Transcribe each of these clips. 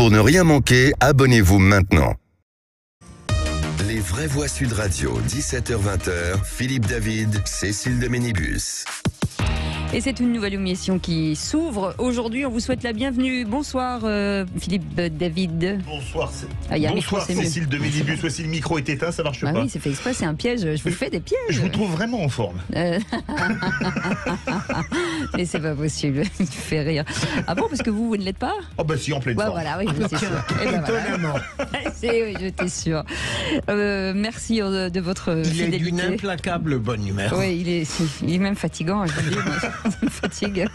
Pour ne rien manquer, abonnez-vous maintenant. Les vraies voix Sud Radio, 17h-20h, Philippe David, Cécile de Ménibus. Et c'est une nouvelle émission qui s'ouvre. Aujourd'hui, on vous souhaite la bienvenue. Bonsoir Philippe David. Bonsoir, bonsoir Cécile de Ménibus. Voici le micro est éteint, ça marche pas. Oui, c'est fait exprès, c'est un piège. Je vous fais des pièges. Je vous trouve vraiment en forme. Mais c'est pas possible, il me fait rire. Ah bon, parce que vous ne l'êtes pas? Oh bah si, en pleine forme. Voilà, oui, c'est sûr. Étonnamment. Oui, j'étais sûre. Merci de votre fidélité. Il est d'une implacable bonne humeur. Oui, il est même fatigant, je vous dis. Ça me fatigue.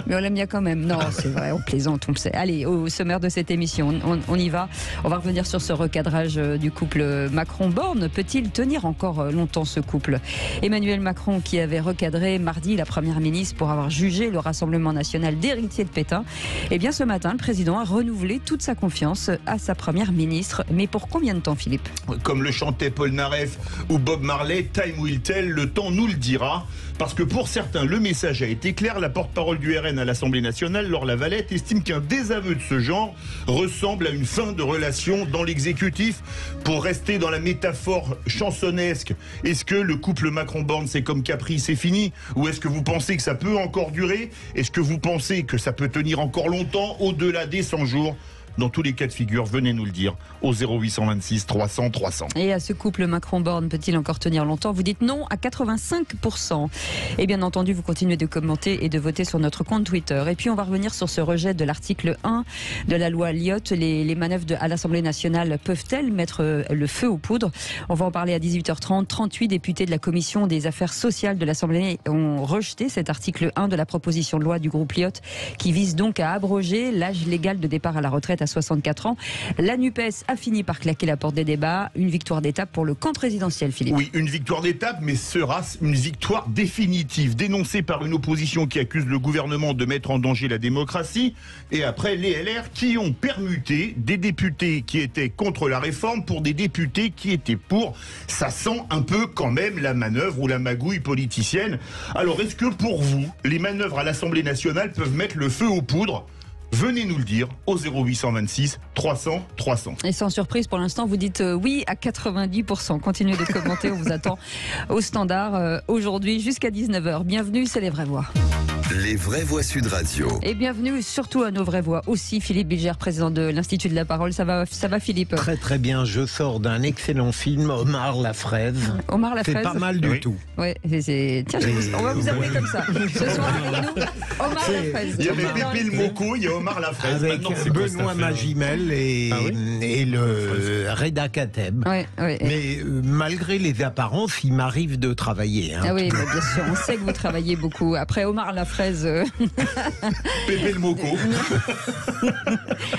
Mais on l'aime bien quand même. Non, c'est vrai, on plaisante, on le sait. Allez, au sommaire de cette émission, on y va. On va revenir sur ce recadrage du couple Macron-Borne. Peut-il tenir encore longtemps ce couple? Emmanuel Macron qui avait recadré mardi la première ministre pour avoir jugé le Rassemblement national d'héritier de Pétain. Eh bien, ce matin, le président a renouvelé toute sa confiance à sa première ministre. Mais pour combien de temps, Philippe? Comme le chantait Paul Naref ou Bob Marley, time will tell, le temps nous le dira. Parce que pour certains, le message a été clair. La porte-parole du RN à l'Assemblée nationale, Laure Lavalette, estime qu'un désaveu de ce genre ressemble à une fin de relation dans l'exécutif. Pour rester dans la métaphore chansonnesque, est-ce que le couple Macron-Borne, c'est comme Capri, c'est fini? Ou est-ce que vous pensez que ça peut encore durer? Est-ce que vous pensez que ça peut tenir encore longtemps, au-delà des 100 jours? Dans tous les cas de figure, venez nous le dire au 0826 300 300. Et à ce couple Macron-Borne, peut-il encore tenir longtemps? Vous dites non à 85%. Et bien entendu, vous continuez de commenter et de voter sur notre compte Twitter. Et puis on va revenir sur ce rejet de l'article 1 de la loi Lyotte. Les manœuvres à l'Assemblée nationale peuvent-elles mettre le feu aux poudres? On va en parler à 18h30. 38 députés de la commission des affaires sociales de l'Assemblée ont rejeté cet article 1 de la proposition de loi du groupe Lyotte qui vise donc à abroger l'âge légal de départ à la retraite à 64 ans. La NUPES a fini par claquer la porte des débats. Une victoire d'étape pour le camp présidentiel, Philippe. Oui, une victoire d'étape, mais sera une victoire définitive, dénoncée par une opposition qui accuse le gouvernement de mettre en danger la démocratie. Et après, les LR qui ont permuté des députés qui étaient contre la réforme pour des députés qui étaient pour. Ça sent un peu quand même la manœuvre ou la magouille politicienne. Alors, est-ce que pour vous, les manœuvres à l'Assemblée nationale peuvent mettre le feu aux poudres? Venez nous le dire au 0826 300 300. Et sans surprise, pour l'instant, vous dites oui à 90%. Continuez de commenter, on vous attend au standard aujourd'hui jusqu'à 19h. Bienvenue, c'est les vraies voix. Les vraies voix Sud Radio. Et bienvenue surtout à nos vraies voix aussi. Philippe Bilger, président de l'Institut de la Parole. Ça va Philippe? Très très bien, je sors d'un excellent film, Omar la fraise. Omar la fraise. C'est pas mal du tout. Ouais, tiens, on va vous appeler comme ça. Ce soir avec nous, Omar la fraise. Il y avait Pépé le Moco, il y a Omar la fraise. Avec Benoît Magimel et le Reda Kateb. Ouais. Mais malgré les apparences, il m'arrive de travailler. Ah oui, bien sûr, on sait que vous travaillez beaucoup. Après Omar la fraise. Pépé le Moco.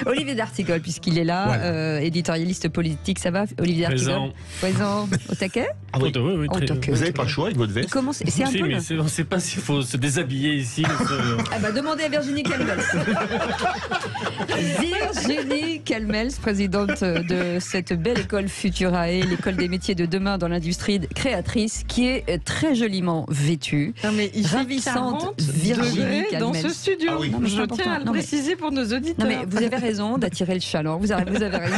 Olivier d'Artigol, puisqu'il est là, voilà. Éditorialiste politique. Ça va, Olivier d'Artigol? Présent au taquet? Ah oui. Oui, Au taquet. Vous n'avez pas le choix avec votre veste? C'est un peu. Mais on ne sait pas s'il faut se déshabiller ici. Ah bah demandez à Virginie Calmels. Virginie Calmels, présidente de cette belle école Futurae, l'école des métiers de demain dans l'industrie créatrice, qui est très joliment vêtue. Non mais il fait Ravissante 40 Virginie degrés dans Calmels. ce studio. Ah oui. Non, mais c'est Je important. tiens à le Non, mais- préciser pour nos auditeurs. Non mais vous avez raison d'attirer le chaland, vous avez raison.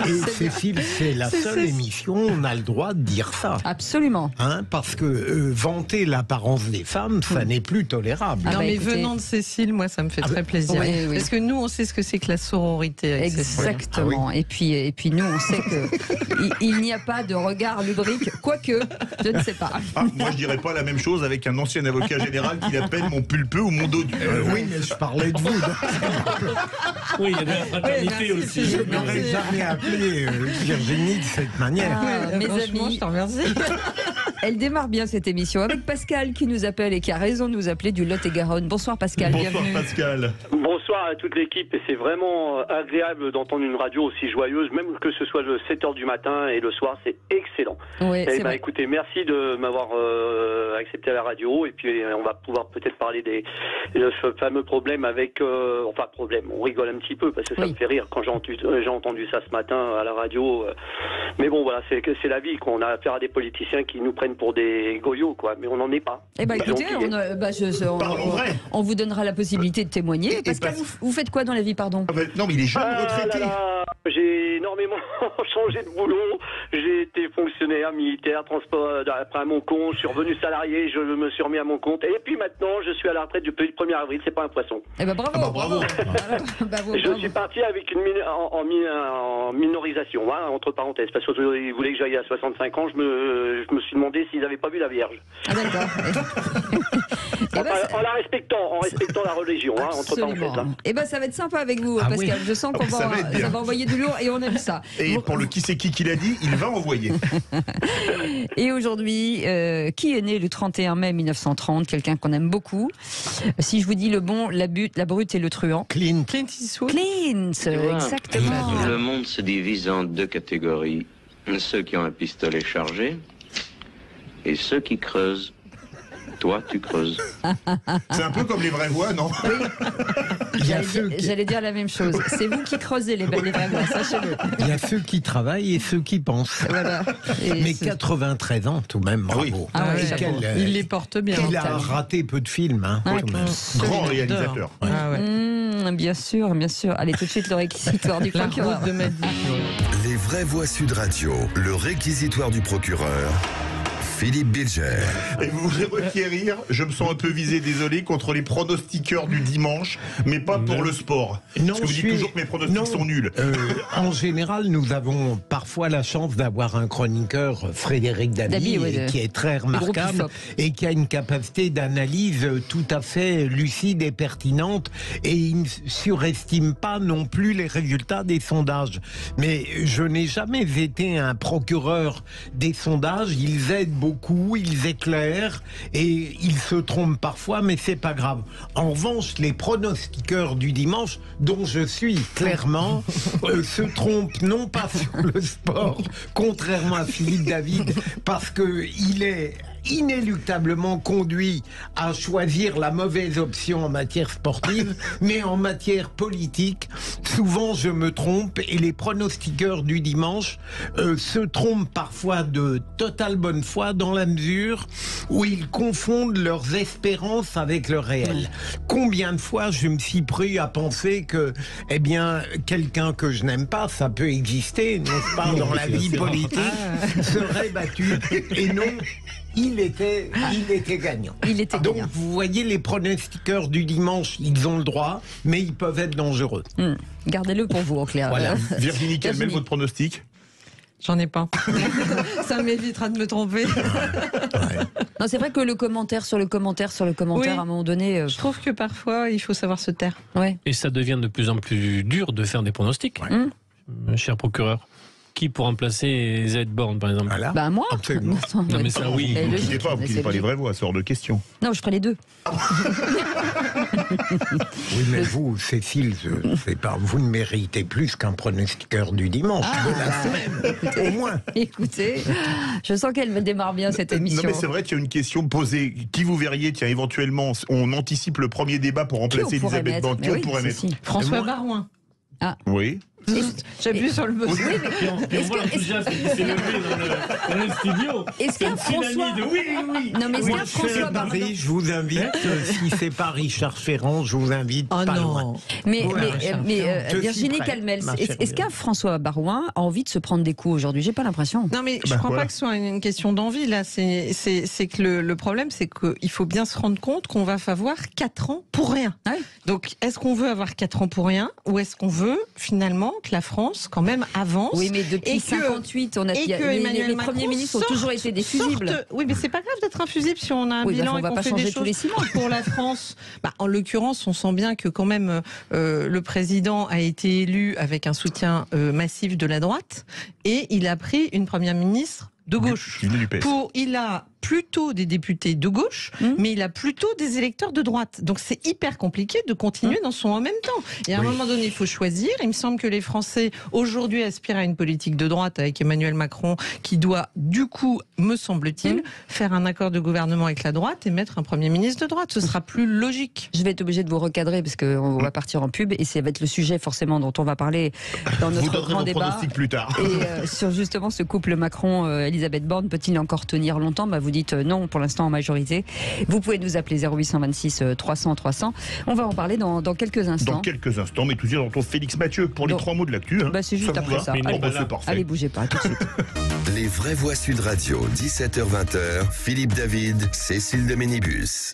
Et Cécile, c'est la seule émission où on a le droit de dire ça. Absolument. Parce que vanter l'apparence des femmes, ça n'est plus tolérable. Ah non bah, mais écoutez- venant de Cécile, moi ça me fait très plaisir. Oui, oui. Parce que nous on sait ce que c'est que la sororité. Avec Cécile. Exactement. Et puis nous, on sait que il n'y a pas de regard lubrique, quoique, je ne sais pas. Ah, moi, je dirais pas la même chose avec un ancien avocat général qui l'appelle mon pulpeux ou mon dodu. Oui, mais je parlais de vous. Oui, il y a de la fraternité merci, aussi. c'est Je n'aurais jamais appelé Virginie de cette manière. Ah, mes Franchement, amis. je t'en remercie. Elle démarre bien cette émission avec Pascal qui nous appelle et qui a raison de nous appeler du Lot-et-Garonne. Bonsoir Pascal, Bonsoir bienvenue. Pascal. Bonsoir à toute l'équipe et c'est vraiment agréable d'entendre une radio aussi joyeuse, même que ce soit le 7h du matin et le soir, c'est excellent. Ouais, Eh c'est ben, vrai. écoutez, merci de m'avoir accepté à la radio et puis on va pouvoir peut-être parler de ce fameux problème avec... enfin, problème, on rigole un petit peu parce que ça Oui. me fait rire quand j'ai entendu ça ce matin à la radio. Mais bon, voilà, c'est la vie, quoi. On a affaire à des politiciens qui nous prennent pour des goyots, quoi, mais on n'en est pas. Eh ben écoutez, Donc, on vous donnera la possibilité de témoigner, Et Pascal. Pierre, vous faites quoi dans la vie, pardon? Non, mais il est jeune retraité. J'ai énormément changé de boulot. J'ai été fonctionnaire, militaire, transport, après à mon compte. Je suis revenu salarié, je me suis remis à mon compte. Et puis maintenant, je suis à la retraite depuis le 1er avril. C'est pas un poisson. Eh ben bravo, bravo. Je suis parti avec en minorisation, hein, entre parenthèses, parce qu'ils voulaient que j'aille à 65 ans. Je me suis demandé s'ils n'avaient pas vu la Vierge. Ah d'accord. En respectant la religion, hein, entre parenthèses. Hein. Eh ben ça va être sympa avec vous, Pascal. Je sens qu'on va envoyer du lourd et on aime ça. Et pour le qui c'est qui l'a dit, il va envoyer. Et aujourd'hui, qui est né le 31 mai 1930? Quelqu'un qu'on aime beaucoup. Si je vous dis le bon, la brute et le truand. Clint Eastwood. Clint, exactement. Le monde se divise en deux catégories. Ceux qui ont un pistolet chargé et ceux qui creusent. Toi, tu creuses. C'est un peu comme les vraies voix, non? Oui. J'allais dire la même chose. C'est vous qui creusez les vraies voix, sachez-le. Il y a ceux qui travaillent et ceux qui pensent. Voilà. Mais 93 ans tout de même, bravo. Ah oui, il les porte bien. Il a raté peu de films. Hein, grand réalisateur. Ah ouais. Bien sûr, bien sûr. Allez, tout de suite, le réquisitoire du procureur. De ma vie. Les vraies voix Sud Radio, le réquisitoire du procureur. Philippe Bilger. Et vous voulez requérir, je me sens un peu visé, désolé, contre les pronostiqueurs du dimanche, mais pas pour le sport. Non, parce que vous dites toujours que mes pronostics sont nuls. En général, nous avons parfois la chance d'avoir un chroniqueur, Frédéric Dabi, qui est très remarquable et qui a une capacité d'analyse tout à fait lucide et pertinente, et il ne surestime pas non plus les résultats des sondages. Mais je n'ai jamais été un procureur des sondages. Ils aident beaucoup, ils éclairent et ils se trompent parfois, mais c'est pas grave. En revanche, les pronostiqueurs du dimanche, dont je suis clairement, se trompent non pas sur le sport, contrairement à Philippe David, parce que il est inéluctablement conduit à choisir la mauvaise option en matière sportive, mais en matière politique, souvent je me trompe et les pronostiqueurs du dimanche se trompent parfois de totale bonne foi dans la mesure où ils confondent leurs espérances avec le réel. Combien de fois je me suis pris à penser que, eh bien, quelqu'un que je n'aime pas, ça peut exister, n'est-ce pas, dans la vie politique, serait battu, et non, il était gagnant. Donc vous voyez, les pronostiqueurs du dimanche, ils ont le droit, mais ils peuvent être dangereux. Gardez-le pour vous, en clair. Voilà. Virginie, quel est votre pronostic? J'en ai pas. Ça m'évitera de me tromper. Non, c'est vrai que le commentaire sur le commentaire sur le commentaire, à un moment donné... Je trouve que parfois, il faut savoir se taire. Ouais. Et ça devient de plus en plus dur de faire des pronostics, cher procureur. Qui pour remplacer Z Borne, par exemple? Voilà. Bah moi. Non mais ça, oui. Vous ne quittez pas les vraies voix, ça hors de question. Non, je ferai les deux. Oui, mais vous, Cécile, vous ne méritez plus qu'un pronostiqueur du dimanche de la semaine, au moins. Écoutez, je sens qu'elle me démarre bien cette émission. Non mais c'est vrai qu'il y a une question posée. Qui vous verriez, tiens, éventuellement, on anticipe le premier débat pour remplacer Elisabeth Borne. Qui on pourrait mettre? François Barouin. Ah. Oui. J'appuie sur le bouton. On voit l'enthousiasme qui s'est levé dans le studio. Est-ce qu'un François... Oui. Non, mais est-ce qu'un François Barouin... Je vous invite, si c'est pas Richard Ferrand, je vous invite pas loin. Mais Virginie Calmel, est-ce qu'un François Barouin a envie de se prendre des coups aujourd'hui? J'ai pas l'impression. Non, mais je crois pas que ce soit une question d'envie, là. C'est que le problème, c'est qu'il faut bien se rendre compte qu'on va avoir 4 ans pour rien. Ah oui. Donc, est-ce qu'on veut avoir 4 ans pour rien, ou est-ce qu'on veut, finalement, que la France, quand même, avance? Oui, mais depuis 1958, les premiers ministres ont toujours été des fusibles. Oui, mais c'est pas grave d'être un fusible si on a un bilan et qu'on fait des choses pour la France. En l'occurrence, on sent bien que quand même le président a été élu avec un soutien massif de la droite et il a pris une première ministre de gauche. Il a plutôt des députés de gauche, mais il a plutôt des électeurs de droite. Donc c'est hyper compliqué de continuer dans son en même temps. Et à un moment donné, il faut choisir. Il me semble que les Français, aujourd'hui, aspirent à une politique de droite avec Emmanuel Macron, qui doit, du coup, me semble-t-il, faire un accord de gouvernement avec la droite et mettre un Premier ministre de droite. Ce sera plus logique. Je vais être obligée de vous recadrer, parce qu'on va partir en pub, et ça va être le sujet, forcément, dont on va parler dans notre grand débat. Plus tard. Et sur justement ce couple Macron-Elisabeth Borne, peut-il encore tenir longtemps? Vous vous dites non pour l'instant en majorité, vous pouvez nous appeler 0826 300 300. On va en parler dans quelques instants. Dans quelques instants, mais tout de suite, on retrouve Félix Mathieu pour les 3 mots de l'actu. Hein. C'est juste après ça. Allez, bougez pas, tout de suite. Les vraies voix Sud Radio, 17h-20h, Philippe David, Cécile de Ménibus.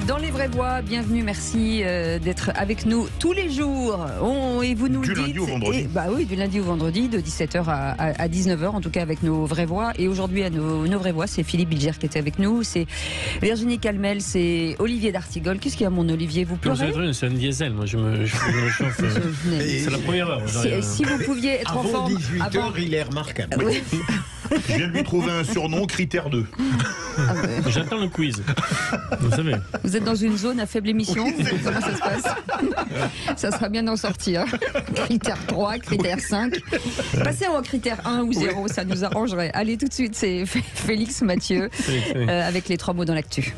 Dans les vraies voix, bienvenue, merci d'être avec nous tous les jours. Et vous nous du dites, lundi au vendredi. Oui, du lundi au vendredi, de 17h à 19h, en tout cas avec nos vraies voix. Et aujourd'hui, à nos vraies voix, c'est Philippe Bilger qui était avec nous, c'est Virginie Calmel, c'est Olivier d'Artigol. Qu'est-ce qu'il y a, mon Olivier? Vous pleurez? C'est un diesel, moi je me chauffe. C'est la première heure. Si vous pouviez être en forme. 18h, il est remarquable. Oui. Je viens de lui trouver un surnom, critère 2. J'attends le quiz. Vous savez. Vous êtes dans une zone à faible émission. Comment ça se passe? Ça sera bien d'en sortir. Critère 3, critère 5. Passez en critère 1 ou 0, ça nous arrangerait. Allez, tout de suite, c'est Félix Mathieu avec les 3 mots dans l'actu.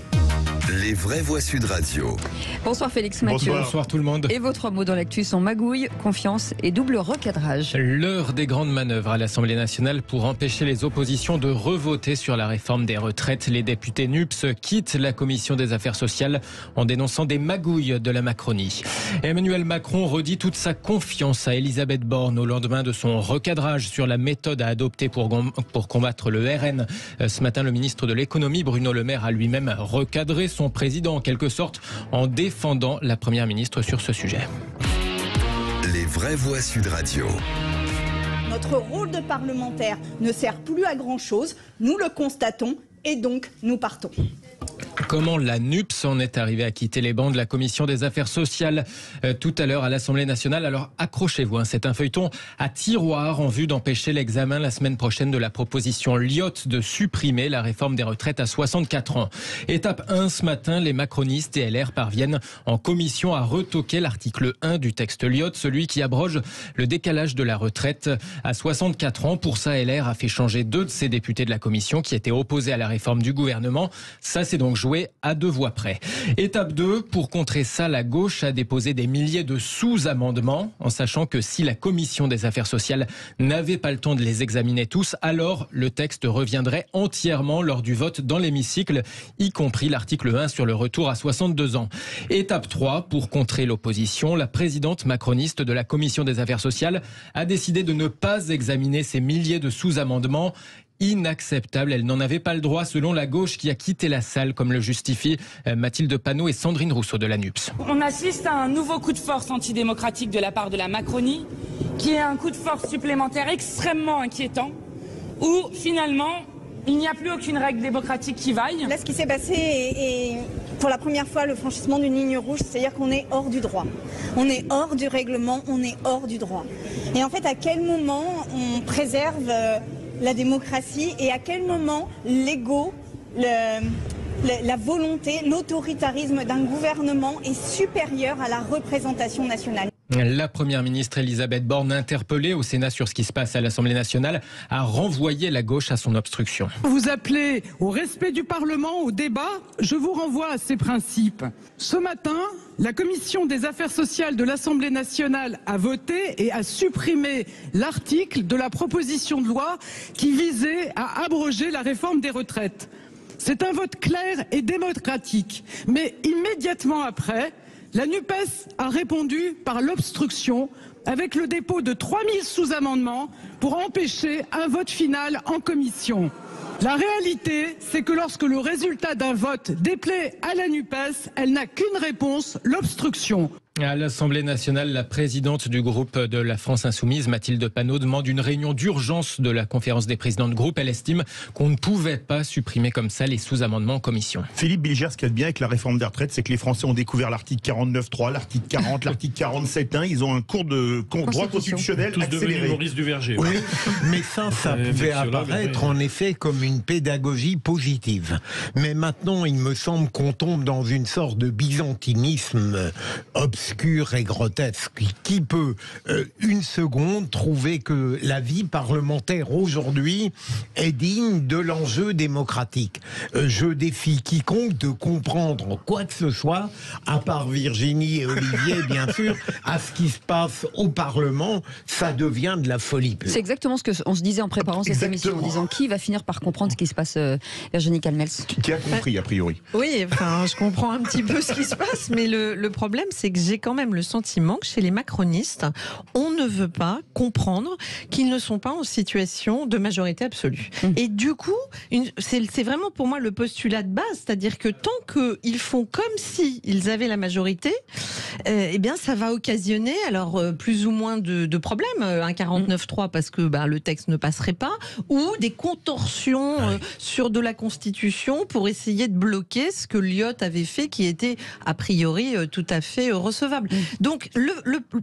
Les vraies voix Sud Radio. Bonsoir Félix Mathieu. Bonsoir tout le monde. Et vos 3 mots dans l'actu sont magouille, confiance et double recadrage. L'heure des grandes manœuvres à l'Assemblée nationale pour empêcher les oppositions de revoter sur la réforme des retraites. Les députés NUPS quittent la commission des affaires sociales en dénonçant des magouilles de la Macronie. Emmanuel Macron redit toute sa confiance à Elisabeth Borne au lendemain de son recadrage sur la méthode à adopter pour combattre le RN. Ce matin, le ministre de l'économie, Bruno Le Maire, a lui-même recadré son président en quelque sorte en défendant la première ministre sur ce sujet. Les vraies voix Sud Radio. Notre rôle de parlementaire ne sert plus à grand-chose, nous le constatons et donc nous partons. Comment la NUPS en est arrivée à quitter les bancs de la commission des affaires sociales tout à l'heure à l'Assemblée nationale. Alors accrochez-vous, c'est un feuilleton à tiroir en vue d'empêcher l'examen la semaine prochaine de la proposition Lyotte de supprimer la réforme des retraites à 64 ans. Étape 1 ce matin, les macronistes et LR parviennent en commission à retoquer l'article 1 du texte Lyotte, celui qui abroge le décalage de la retraite à 64 ans. Pour ça, LR a fait changer 2 de ses députés de la commission qui étaient opposés à la réforme du gouvernement. Ça, c'est donc joué à 2 voix près. Étape 2, pour contrer ça, la gauche a déposé des milliers de sous-amendements, en sachant que si la commission des affaires sociales n'avait pas le temps de les examiner tous, alors le texte reviendrait entièrement lors du vote dans l'hémicycle, y compris l'article 1 sur le retour à 62 ans. Étape 3, pour contrer l'opposition, la présidente macroniste de la commission des affaires sociales a décidé de ne pas examiner ces milliers de sous-amendements. Inacceptable, elle n'en avait pas le droit selon la gauche qui a quitté la salle, comme le justifient Mathilde Panot et Sandrine Rousseau de la NUPS. On assiste à un nouveau coup de force antidémocratique de la part de la Macronie, qui est un coup de force supplémentaire extrêmement inquiétant, où finalement il n'y a plus aucune règle démocratique qui vaille. Là, ce qui s'est passé est pour la première fois le franchissement d'une ligne rouge, c'est-à-dire qu'on est hors du droit. On est hors du règlement, on est hors du droit. Et en fait, à quel moment on préserve la démocratie et à quel moment l'ego, la volonté, l'autoritarisme d'un gouvernement est supérieur à la représentation nationale. La première ministre Elisabeth Borne, interpellée au Sénat sur ce qui se passe à l'Assemblée nationale, a renvoyé la gauche à son obstruction. Vous appelez au respect du Parlement, au débat, je vous renvoie à ces principes. Ce matin, la commission des affaires sociales de l'Assemblée nationale a voté et a supprimé l'article de la proposition de loi qui visait à abroger la réforme des retraites. C'est un vote clair et démocratique, mais immédiatement après, la NUPES a répondu par l'obstruction avec le dépôt de 3000 sous-amendements pour empêcher un vote final en commission. La réalité, c'est que lorsque le résultat d'un vote déplaît à la NUPES, elle n'a qu'une réponse, l'obstruction. À l'Assemblée nationale, la présidente du groupe de la France Insoumise, Mathilde Panot, demande une réunion d'urgence de la conférence des présidents de groupe. Elle estime qu'on ne pouvait pas supprimer comme ça les sous-amendements en commission. Philippe Bilger, ce qu'il y a de bien avec la réforme des retraites, c'est que les Français ont découvert l'article 49.3, l'article 40, l'article 47.1. Ils ont un cours de droit constitutionnel tous accéléré. devenus Maurice Duverger. Oui, mais ça pouvait apparaître en effet comme une pédagogie positive. Mais maintenant, il me semble qu'on tombe dans une sorte de byzantinisme obscur obscur et grotesque. Qui peut une seconde trouver que la vie parlementaire aujourd'hui est digne de l'enjeu démocratique? Je défie quiconque de comprendre quoi que ce soit, à part Virginie et Olivier bien sûr, à ce qui se passe au Parlement. Ça devient de la folie pure. C'est exactement ce qu'on se disait en préparant cette émission, en disant qui va finir par comprendre ce qui se passe, Virginie Calmels. Qui a compris a priori? Oui, enfin, je comprends un petit peu ce qui se passe, mais le problème, c'est que j'ai quand même le sentiment que chez les macronistes, on ne veut pas comprendre qu'ils ne sont pas en situation de majorité absolue. Et du coup, c'est vraiment pour moi le postulat de base, c'est-à-dire que tant qu'ils font comme si ils avaient la majorité, eh bien, ça va occasionner alors plus ou moins de problèmes, un 49.3 parce que le texte ne passerait pas, ou des contorsions sur de la Constitution pour essayer de bloquer ce que Lyotte avait fait, qui était a priori tout à fait recevable. Donc,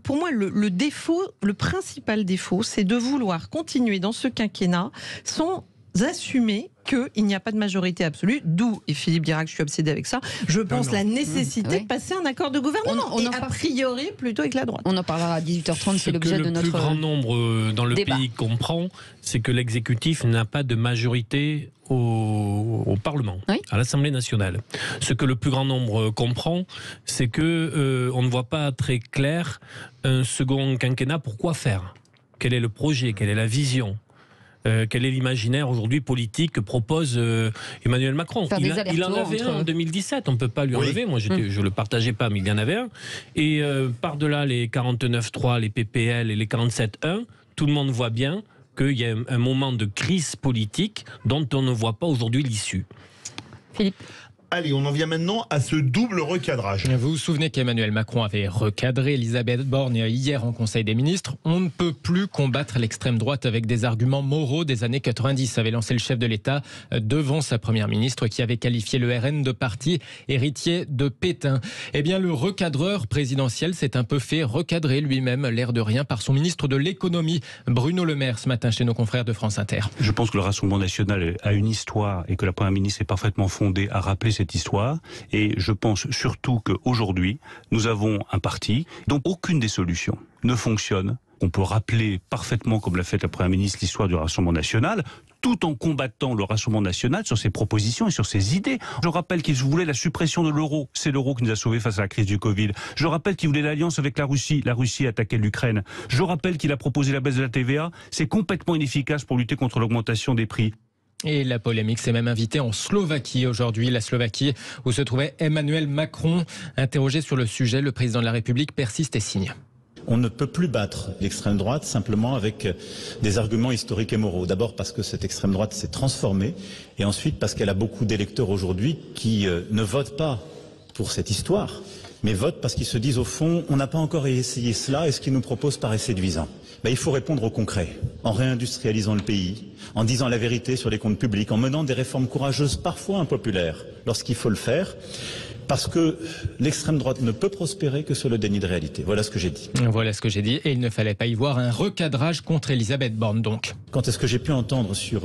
pour moi, le défaut, le principal défaut, c'est de vouloir continuer dans ce quinquennat sans assumer qu'il n'y a pas de majorité absolue, d'où, et Philippe dira que je suis obsédé avec ça, je pense la nécessité de passer un accord de gouvernement, et a priori plutôt avec la droite. On en parlera à 18h30, c'est l'objet de notre Le plus grand nombre dans le débat. pays comprend, c'est que l'exécutif n'a pas de majorité au Parlement, à l'Assemblée nationale. Ce que le plus grand nombre comprend, c'est que on ne voit pas très clair un second quinquennat, pourquoi faire? Quel est le projet? Quelle est la vision? Quel est l'imaginaire aujourd'hui politique que propose Emmanuel Macron? Il en avait un en 2017, on ne peut pas lui enlever. Moi, je ne le partageais pas, mais il y en avait un. Et par-delà les 49.3, les PPL et les 47.1, tout le monde voit bien qu'il y a un moment de crise politique dont on ne voit pas aujourd'hui l'issue. Philippe? Allez, on en vient maintenant à ce double recadrage. Vous vous souvenez qu'Emmanuel Macron avait recadré Elisabeth Borne hier en Conseil des ministres. On ne peut plus combattre l'extrême droite avec des arguments moraux des années 90, avait lancé le chef de l'État devant sa première ministre qui avait qualifié le RN de parti héritier de Pétain. Eh bien, le recadreur présidentiel s'est un peu fait recadrer lui-même, l'air de rien, par son ministre de l'économie, Bruno Le Maire, ce matin chez nos confrères de France Inter. Je pense que le Rassemblement national a une histoire et que la première ministre est parfaitement fondée à rappeler cette histoire, et je pense surtout qu'aujourd'hui nous avons un parti dont aucune des solutions ne fonctionne. On peut rappeler parfaitement, comme l'a fait la première ministre, l'histoire du Rassemblement national, tout en combattant le Rassemblement national sur ses propositions et sur ses idées. Je rappelle qu'il voulait la suppression de l'euro. C'est l'euro qui nous a sauvés face à la crise du Covid. Je rappelle qu'il voulait l'alliance avec la Russie. La Russie a attaqué l'Ukraine. Je rappelle qu'il a proposé la baisse de la TVA. C'est complètement inefficace pour lutter contre l'augmentation des prix. Et la polémique s'est même invitée en Slovaquie aujourd'hui, la Slovaquie où se trouvait Emmanuel Macron. Interrogé sur le sujet, le président de la République persiste et signe. On ne peut plus battre l'extrême droite simplement avec des arguments historiques et moraux. D'abord parce que cette extrême droite s'est transformée, et ensuite parce qu'elle a beaucoup d'électeurs aujourd'hui qui ne votent pas pour cette histoire, mais votent parce qu'ils se disent au fond, on n'a pas encore essayé cela et ce qu'ils nous proposent paraît séduisant. Il faut répondre au concret, en réindustrialisant le pays, en disant la vérité sur les comptes publics, en menant des réformes courageuses, parfois impopulaires, lorsqu'il faut le faire, parce que l'extrême droite ne peut prospérer que sur le déni de réalité. Voilà ce que j'ai dit. Voilà ce que j'ai dit, et il ne fallait pas y voir un recadrage contre Elisabeth Borne donc. Quant à ce que j'ai pu entendre sur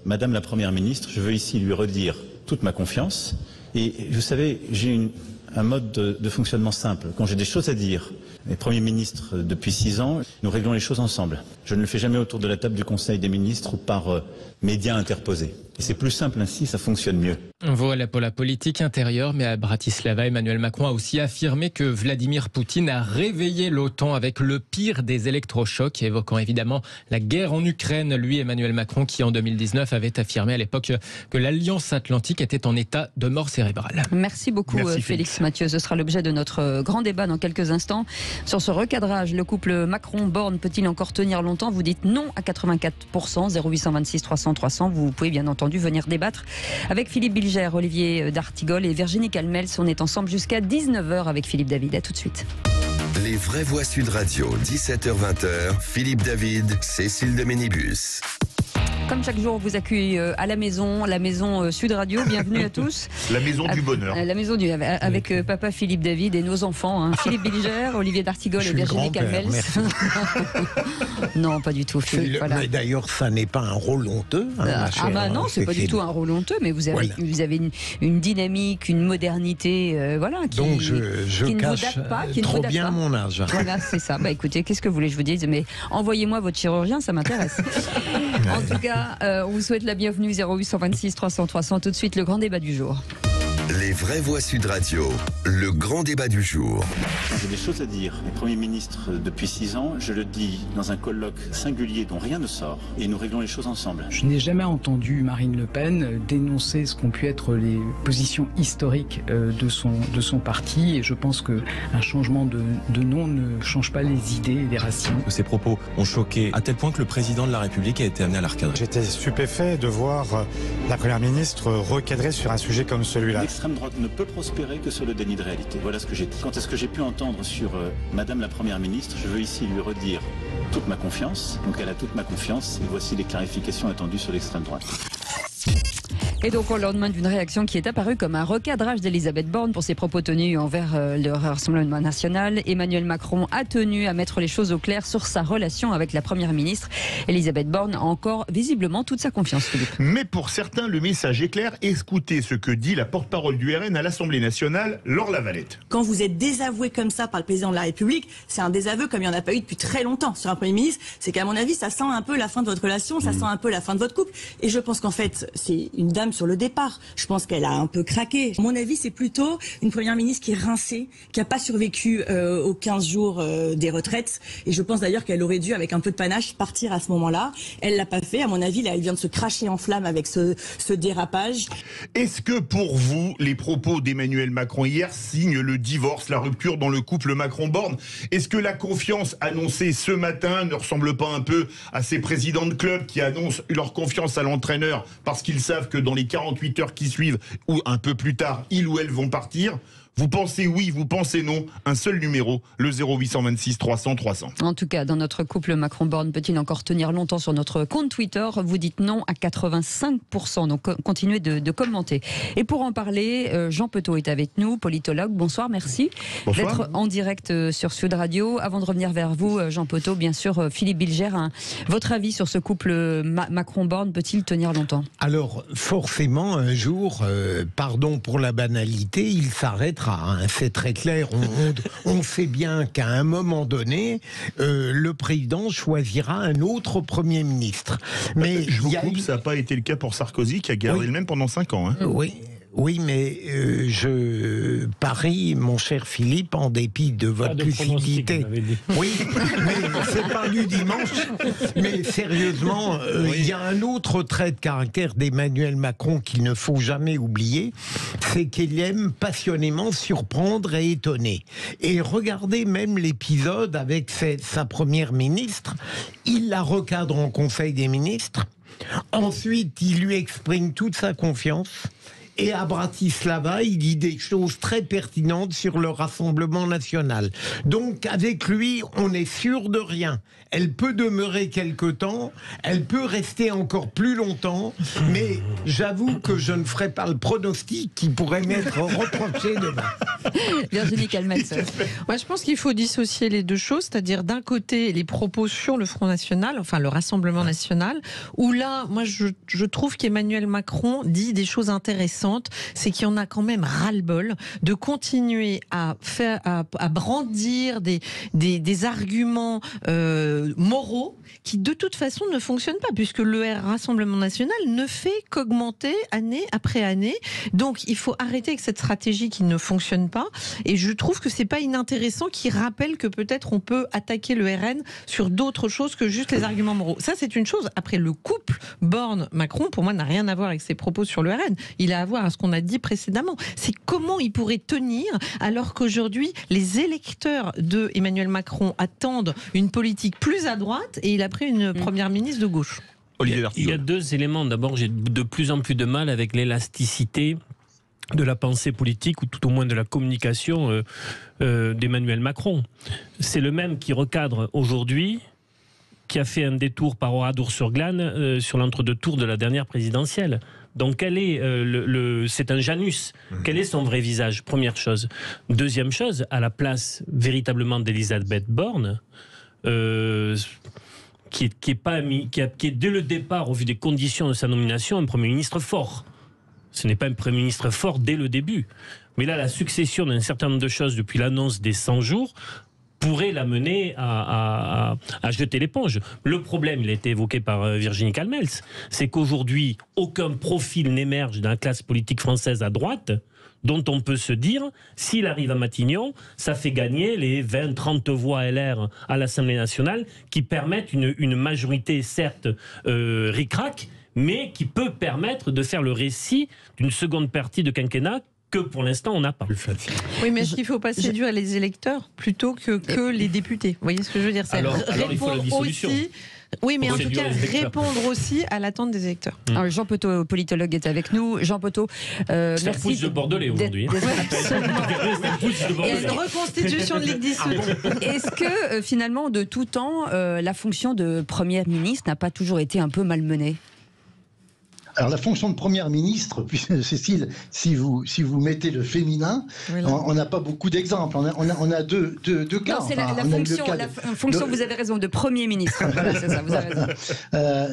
Madame la Première ministre, je veux ici lui redire toute ma confiance, et vous savez, j'ai un mode de fonctionnement simple. Quand j'ai des choses à dire, les premiers ministres depuis 6 ans, nous réglons les choses ensemble. Je ne le fais jamais autour de la table du Conseil des ministres ou par médias interposés. Et c'est plus simple ainsi, ça fonctionne mieux. Voilà pour la politique intérieure, mais à Bratislava, Emmanuel Macron a aussi affirmé que Vladimir Poutine a réveillé l'OTAN avec le pire des électrochocs, évoquant évidemment la guerre en Ukraine. Lui, Emmanuel Macron, qui en 2019 avait affirmé à l'époque que l'Alliance Atlantique était en état de mort cérébrale. Merci beaucoup. Merci, Félix Mathieu. Ce sera l'objet de notre grand débat dans quelques instants. Sur ce recadrage, le couple Macron-Borne peut-il encore tenir longtemps? Vous dites non à 84%, 0826 300 300. Vous pouvez bien entendu venir débattre avec Philippe Bilger, Olivier d'Artigol et Virginie Calmels. On est ensemble jusqu'à 19h avec Philippe David. À tout de suite. Les vraies voix Sud Radio, 17h-20h, Philippe David, Cécile de Ménibus. Comme chaque jour, on vous accueille à la maison Sud Radio. Bienvenue à tous. La maison du bonheur. La maison avec papa Philippe David et nos enfants, hein. Philippe Bilger, Olivier D'Artigol et Virginie Calmels. Non, pas du tout, Philippe. Voilà. Mais d'ailleurs, ça n'est pas un rôle honteux. Non, c'est pas du tout un rôle honteux, mais vous avez une dynamique, une modernité, donc je qui cache ne vous date pas, trop bien mon âge. Voilà, c'est ça. Écoutez, qu'est-ce que vous voulez que je vous dise? Mais envoyez-moi votre chirurgien, ça m'intéresse. En tout cas, on vous souhaite la bienvenue. 0826 300 300. Tout de suite, le grand débat du jour. Les vraies voix Sud Radio, le grand débat du jour. J'ai des choses à dire. Les premiers ministres depuis 6 ans, je le dis dans un colloque singulier dont rien ne sort, et nous réglons les choses ensemble. Je n'ai jamais entendu Marine Le Pen dénoncer ce qu'ont pu être les positions historiques de son parti, et je pense qu'un changement de nom ne change pas les idées et les racines. Ces propos ont choqué à tel point que le président de la République a été amené à la recadrer. J'étais stupéfait de voir la première ministre recadrer sur un sujet comme celui-là. L'extrême droite ne peut prospérer que sur le déni de réalité. Voilà ce que j'ai dit. Quant à ce que j'ai pu entendre sur Madame la Première ministre, je veux ici lui redire toute ma confiance. Donc elle a toute ma confiance et voici les clarifications attendues sur l'extrême droite. Et donc au lendemain d'une réaction qui est apparue comme un recadrage d'Elisabeth Borne pour ses propos tenus envers le Rassemblement national, Emmanuel Macron a tenu à mettre les choses au clair sur sa relation avec la Première ministre. Elisabeth Borne a encore visiblement toute sa confiance, Philippe. Mais pour certains, le message est clair. Écoutez ce que dit la porte-parole du RN à l'Assemblée nationale, Laure Lavalette. Quand vous êtes désavoué comme ça par le président de la République, c'est un désaveu comme il n'y en a pas eu depuis très longtemps sur un Premier ministre. C'est qu'à mon avis, ça sent un peu la fin de votre relation, ça sent un peu la fin de votre couple. Et je pense qu'en fait, c'est une dame sur le départ. Je pense qu'elle a un peu craqué. À mon avis, c'est plutôt une première ministre qui est rincée, qui n'a pas survécu aux 15 jours des retraites. Et je pense d'ailleurs qu'elle aurait dû, avec un peu de panache, partir à ce moment-là. Elle l'a pas fait. À mon avis, là, elle vient de se cracher en flammes avec ce dérapage. Est-ce que pour vous, les propos d'Emmanuel Macron hier signent le divorce, la rupture dans le couple Macron-Borne? Est-ce que la confiance annoncée ce matin ne ressemble pas un peu à ces présidents de club qui annoncent leur confiance à l'entraîneur parce qu'ils savent que dans les 48 heures qui suivent ou un peu plus tard, ils ou elles vont partir? Vous pensez oui, vous pensez non? Un seul numéro, le 0826 300 300. En tout cas, dans notre couple Macron-Borne, peut-il encore tenir longtemps sur notre compte Twitter? Vous dites non à 85%, donc continuez de commenter. Et pour en parler, Jean Petot est avec nous, politologue. Bonsoir, merci d'être en direct sur Sud Radio. Avant de revenir vers vous, Jean Petot, bien sûr, Philippe Bilger, votre avis sur ce couple Macron-Borne peut-il tenir longtemps? Alors, forcément, un jour, pardon pour la banalité, il s'arrêtera. C'est très clair. On sait bien qu'à un moment donné, le président choisira un autre Premier ministre. Mais je vous coupe, ça n'a pas été le cas pour Sarkozy, qui a gardé le même pendant 5 ans. Hein. Oui, mais je parie, mon cher Philippe, en dépit de votre lucidité. Oui, mais c'est pas du dimanche. Mais sérieusement, il y a un autre trait de caractère d'Emmanuel Macron qu'il ne faut jamais oublier, c'est qu'il aime passionnément surprendre et étonner. Et regardez même l'épisode avec sa première ministre, il la recadre en Conseil des ministres. Ensuite, il lui exprime toute sa confiance. Et à Bratislava, il dit des choses très pertinentes sur le Rassemblement national. Donc, avec lui, on est sûr de rien. Elle peut demeurer quelque temps, elle peut rester encore plus longtemps, mais j'avoue que je ne ferai pas le pronostic qui pourrait m'être reproché demain. Virginie Calmels. Moi, je pense qu'il faut dissocier les deux choses, c'est-à-dire d'un côté les propos sur le Front National, enfin le Rassemblement National, où là, moi, je trouve qu'Emmanuel Macron dit des choses intéressantes, c'est qu'il y en a quand même ras-le-bol de continuer à brandir des arguments moraux qui de toute façon ne fonctionnent pas, puisque le Rassemblement National ne fait qu'augmenter année après année. Donc il faut arrêter avec cette stratégie qui ne fonctionne pas, et je trouve que c'est pas inintéressant qu'il rappelle que peut-être on peut attaquer le RN sur d'autres choses que juste les arguments moraux. Ça, c'est une chose. Après, le couple Borne-Macron, pour moi, n'a rien à voir avec ses propos sur le RN. Il a à voir à ce qu'on a dit précédemment. C'est comment il pourrait tenir alors qu'aujourd'hui les électeurs de Emmanuel Macron attendent une politique plus à droite, et il a pris une première ministre de gauche. Il y a deux éléments. D'abord, j'ai de plus en plus de mal avec l'élasticité de la pensée politique, ou tout au moins de la communication d'Emmanuel Macron. C'est le même qui recadre aujourd'hui qui a fait un détour par Oradour-sur-Glane sur l'entre-deux tours de la dernière présidentielle. Donc, quel est c'est un Janus. Quel est son vrai visage? Première chose. Deuxième chose, à la place véritablement d'Elisabeth Borne, qui est dès le départ, au vu des conditions de sa nomination, un Premier ministre fort. Ce n'est pas un Premier ministre fort dès le début. Mais là, la succession d'un certain nombre de choses depuis l'annonce des 100 jours pourrait l'amener à jeter l'éponge. Le problème, il a été évoqué par Virginie Calmels, c'est qu'aujourd'hui, aucun profil n'émerge dans la classe politique française à droite dont on peut se dire, s'il arrive à Matignon, ça fait gagner les 20-30 voix LR à l'Assemblée nationale qui permettent une majorité, certes, ric-rac, mais qui peut permettre de faire le récit d'une seconde partie de quinquennat que pour l'instant on n'a pas. Oui, mais est-ce qu'il ne faut pas séduire les électeurs plutôt que les députés? Vous voyez ce que je veux dire? Alors il faut la dissolution. Oui, mais en tout cas, répondre aussi à l'attente des électeurs. Alors, Jean Petot, politologue, est avec nous. Jean Petot, c'est un pouce de Bordelais aujourd'hui. Il y a une reconstitution de Ligue 10. Est-ce que, finalement, de tout temps, la fonction de Premier ministre n'a pas toujours été un peu malmenée? Alors la fonction de première ministre, Cécile, si vous mettez le féminin, oui, on n'a pas beaucoup d'exemples. On a deux cas. Non, c'est la fonction, vous avez raison, de Premier ministre. Voilà, c'est ça, vous avez raison.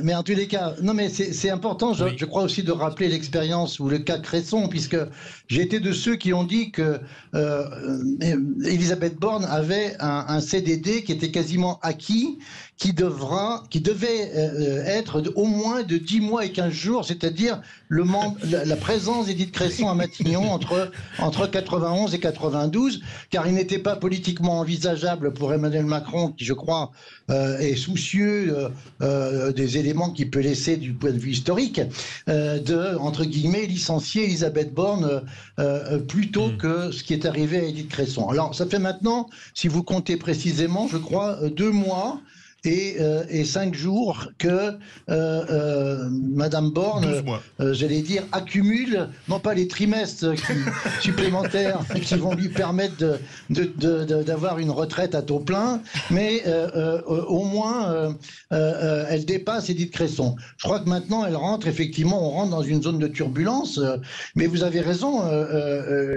Mais en tous les cas, non, mais c'est important, je crois aussi de rappeler l'expérience ou le cas Cresson, puisque j'ai été de ceux qui ont dit que Elisabeth Borne avait un CDD qui était quasiment acquis, qui devait être au moins de 10 mois et 15 jours, c'est-à-dire la présence d'Édith Cresson à Matignon entre 91 et 92, car il n'était pas politiquement envisageable pour Emmanuel Macron, qui je crois est soucieux des éléments qu'il peut laisser du point de vue historique, de, entre guillemets, licencier Elisabeth Borne plutôt que ce qui est arrivé à Édith Cresson. Alors ça fait maintenant, si vous comptez précisément, je crois, 2 mois et 5 jours que Madame Borne, j'allais dire, accumule, non pas les trimestres supplémentaires qui vont lui permettre d'avoir une retraite à taux plein, mais au moins elle dépasse Édith Cresson. Je crois que maintenant elle rentre, effectivement, on rentre dans une zone de turbulence, mais vous avez raison,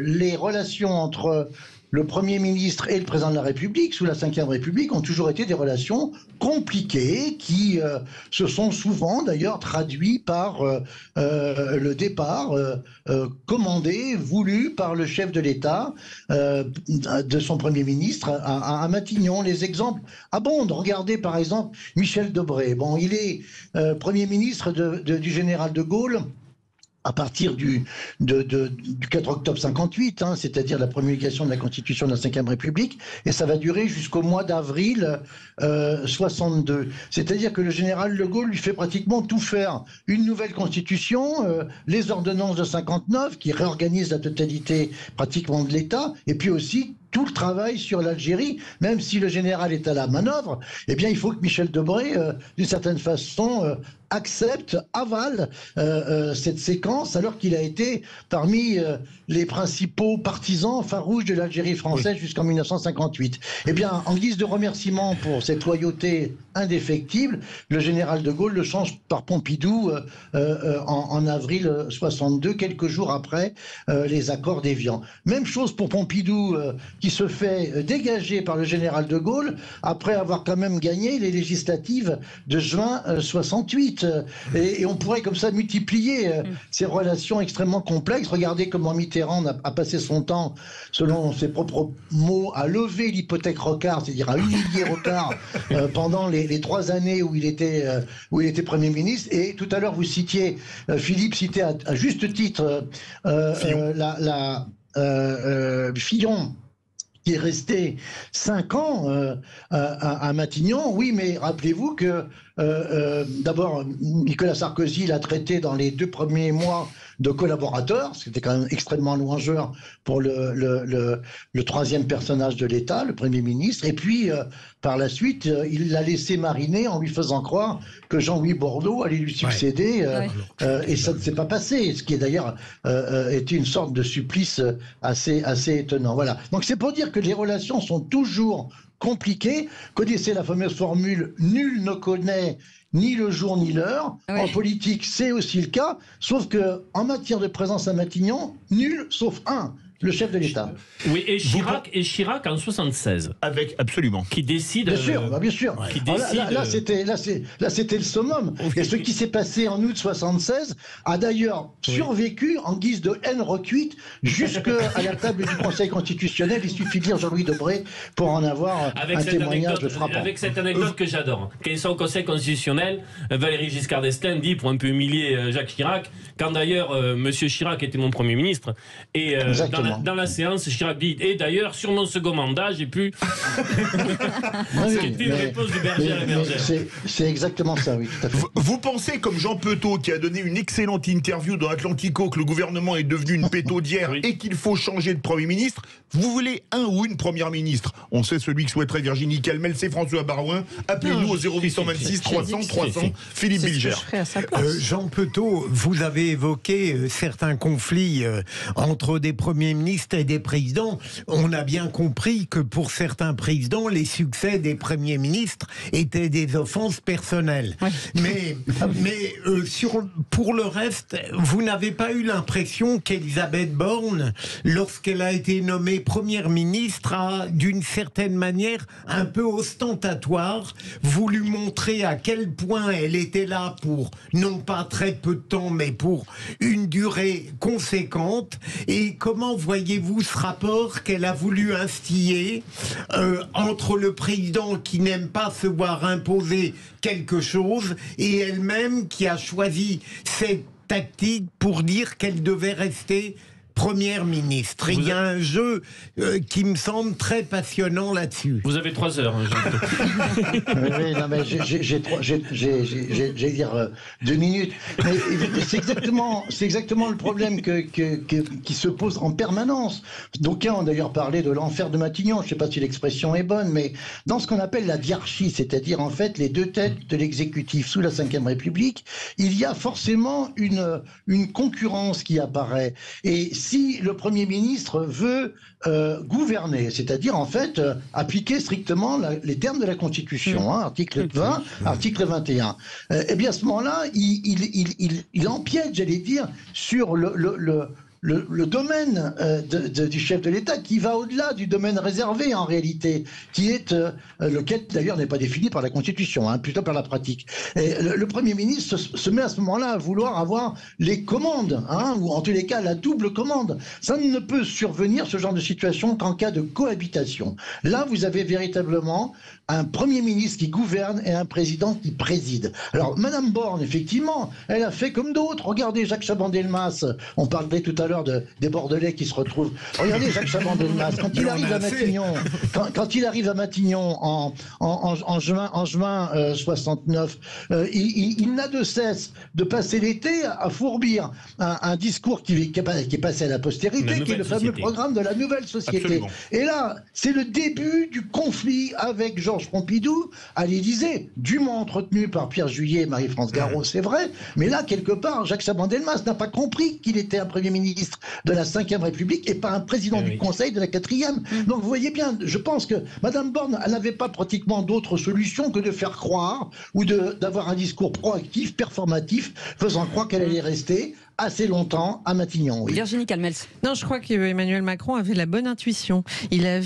les relations entre le Premier ministre et le Président de la République, sous la Ve République, ont toujours été des relations compliquées qui se sont souvent d'ailleurs traduites par le départ commandé, voulu par le chef de l'État de son Premier ministre à Matignon. Les exemples abondent. Regardez par exemple Michel Debré. Bon, il est Premier ministre du général de Gaulle à partir du 4 octobre 58, c'est-à-dire la promulgation de la Constitution de la Ve République, et ça va durer jusqu'au mois d'avril 62. C'est-à-dire que le général de Gaulle lui fait pratiquement tout faire. Une nouvelle Constitution, les ordonnances de 59 qui réorganisent la totalité pratiquement de l'État, et puis aussi tout le travail sur l'Algérie, même si le général est à la manœuvre, eh bien il faut que Michel Debré, d'une certaine façon, accepte, avale cette séquence, alors qu'il a été parmi les principaux partisans farouches de l'Algérie française jusqu'en 1958. Eh bien, en guise de remerciement pour cette loyauté indéfectible, le général de Gaulle le change par Pompidou en avril 62, quelques jours après les accords d'Évian. Même chose pour Pompidou, qui se fait dégager par le général de Gaulle après avoir quand même gagné les législatives de juin 68. Et on pourrait comme ça multiplier ces relations extrêmement complexes. Regardez comment Mitterrand a passé son temps, selon ses propres mots, à lever l'hypothèque Rocard, c'est-à-dire à humilier Rocard pendant les 3 années où il était Premier ministre. Et tout à l'heure, vous citiez, Philippe citait à juste titre Fillon, qui est resté 5 ans à Matignon. Oui, mais rappelez-vous que d'abord, Nicolas Sarkozy l'a traité dans les 2 premiers mois de collaborateur, c'était quand même extrêmement louangeur pour le 3e personnage de l'État, le Premier ministre, et puis par la suite, il l'a laissé mariner en lui faisant croire que Jean-Louis Borloo allait lui succéder, et ça ne s'est pas passé, ce qui est d'ailleurs été une sorte de supplice assez étonnant. Voilà. Donc c'est pour dire que les relations sont toujours compliqué. Connaissez la fameuse formule « nul ne connaît ni le jour ni l'heure ». En politique, c'est aussi le cas, sauf que en matière de présence à Matignon, nul sauf un. Le chef de l'État. Oui, et Chirac en 76. Avec, absolument. Qui décide. Bien sûr, bien sûr. Qui décide, là, c'était le summum. Oui. Et ce qui s'est passé en août 76 a d'ailleurs survécu en guise de haine recuite jusqu'à la table du Conseil constitutionnel. Il suffit de lire Jean-Louis Debré pour en avoir un témoignage frappant. Avec cette anecdote que j'adore. Quand ils sont au Conseil constitutionnel, Valéry Giscard d'Estaing dit, pour un peu humilier Jacques Chirac, quand d'ailleurs Monsieur Chirac était mon Premier ministre, et dans la séance, Chirac dit, et d'ailleurs, sur mon second mandat, j'ai pu... C'était une réponse du berger à la bergère. C'est exactement ça, oui, tout à fait. Vous pensez, comme Jean Petot, qui a donné une excellente interview dans Atlantico, que le gouvernement est devenu une pétaudière et qu'il faut changer de Premier ministre? Vous voulez un ou une Première ministre? On sait celui que souhaiterait Virginie Calmel, c'est François Barouin. Appelez-nous au 0826 300 300. Philippe Bilger. Jean Petot, vous avez évoqué certains conflits entre des premiers ministres et des présidents. On a bien compris que pour certains présidents, les succès des premiers ministres étaient des offenses personnelles. Ouais. Mais pour le reste, vous n'avez pas eu l'impression qu'Elisabeth Borne, lorsqu'elle a été nommée première ministre, a d'une certaine manière un peu ostentatoire voulu montrer à quel point elle était là pour non pas très peu de temps mais pour une durée conséquente? Et comment voyez-vous ce rapport qu'elle a voulu instiller entre le président qui n'aime pas se voir imposer quelque chose et elle-même qui a choisi cette tactique pour dire qu'elle devait rester Première ministre? Il y a un jeu qui me semble très passionnant là-dessus. Vous avez 3 heures. Oui, non, mais j'ai dire 2 minutes. Mais c'est exactement le problème qui se pose en permanence. D'aucuns ont d'ailleurs parlé de l'enfer de Matignon. Je ne sais pas si l'expression est bonne, mais dans ce qu'on appelle la diarchie, c'est-à-dire en fait les deux têtes de l'exécutif sous la Ve République, il y a forcément une concurrence qui apparaît. Et si le Premier ministre veut gouverner, c'est-à-dire en fait appliquer strictement les termes de la Constitution, article 20, article 21, eh bien à ce moment-là, il empiète, j'allais dire, sur le domaine du chef de l'État qui va au-delà du domaine réservé en réalité, qui est lequel d'ailleurs n'est pas défini par la Constitution, plutôt par la pratique. Et le Premier ministre se met à ce moment-là à vouloir avoir les commandes, ou en tous les cas la double commande. Ça ne peut survenir, ce genre de situation, qu'en cas de cohabitation. Là, vous avez véritablement un Premier ministre qui gouverne et un président qui préside. Alors, Madame Borne, effectivement, elle a fait comme d'autres. Regardez Jacques Chaban-Delmas, on parlait tout à l'heure des Bordelais qui se retrouvent. Regardez Jacques Chaban-Delmas, quand il arrive à Matignon, en juin 69, il n'a de cesse de passer l'été à fourbir un discours qui est passé à la postérité, qui est le fameux programme de la nouvelle société. Absolument. Et là, c'est le début du conflit avec Georges Pompidou à l'Élysée, dûment entretenu par Pierre Juillet et Marie-France Garot, c'est vrai, mais là, quelque part, Jacques Chaban-Delmas n'a pas compris qu'il était un Premier ministre de la Ve République et pas un président du Conseil de la 4e. Donc vous voyez bien, je pense que Madame Borne, elle n'avait pas pratiquement d'autre solution que de faire croire ou d'avoir un discours proactif, performatif, faisant croire qu'elle allait rester assez longtemps à Matignon. Oui. Virginie Calmels. Non, je crois qu'Emmanuel Macron avait la bonne intuition. Il a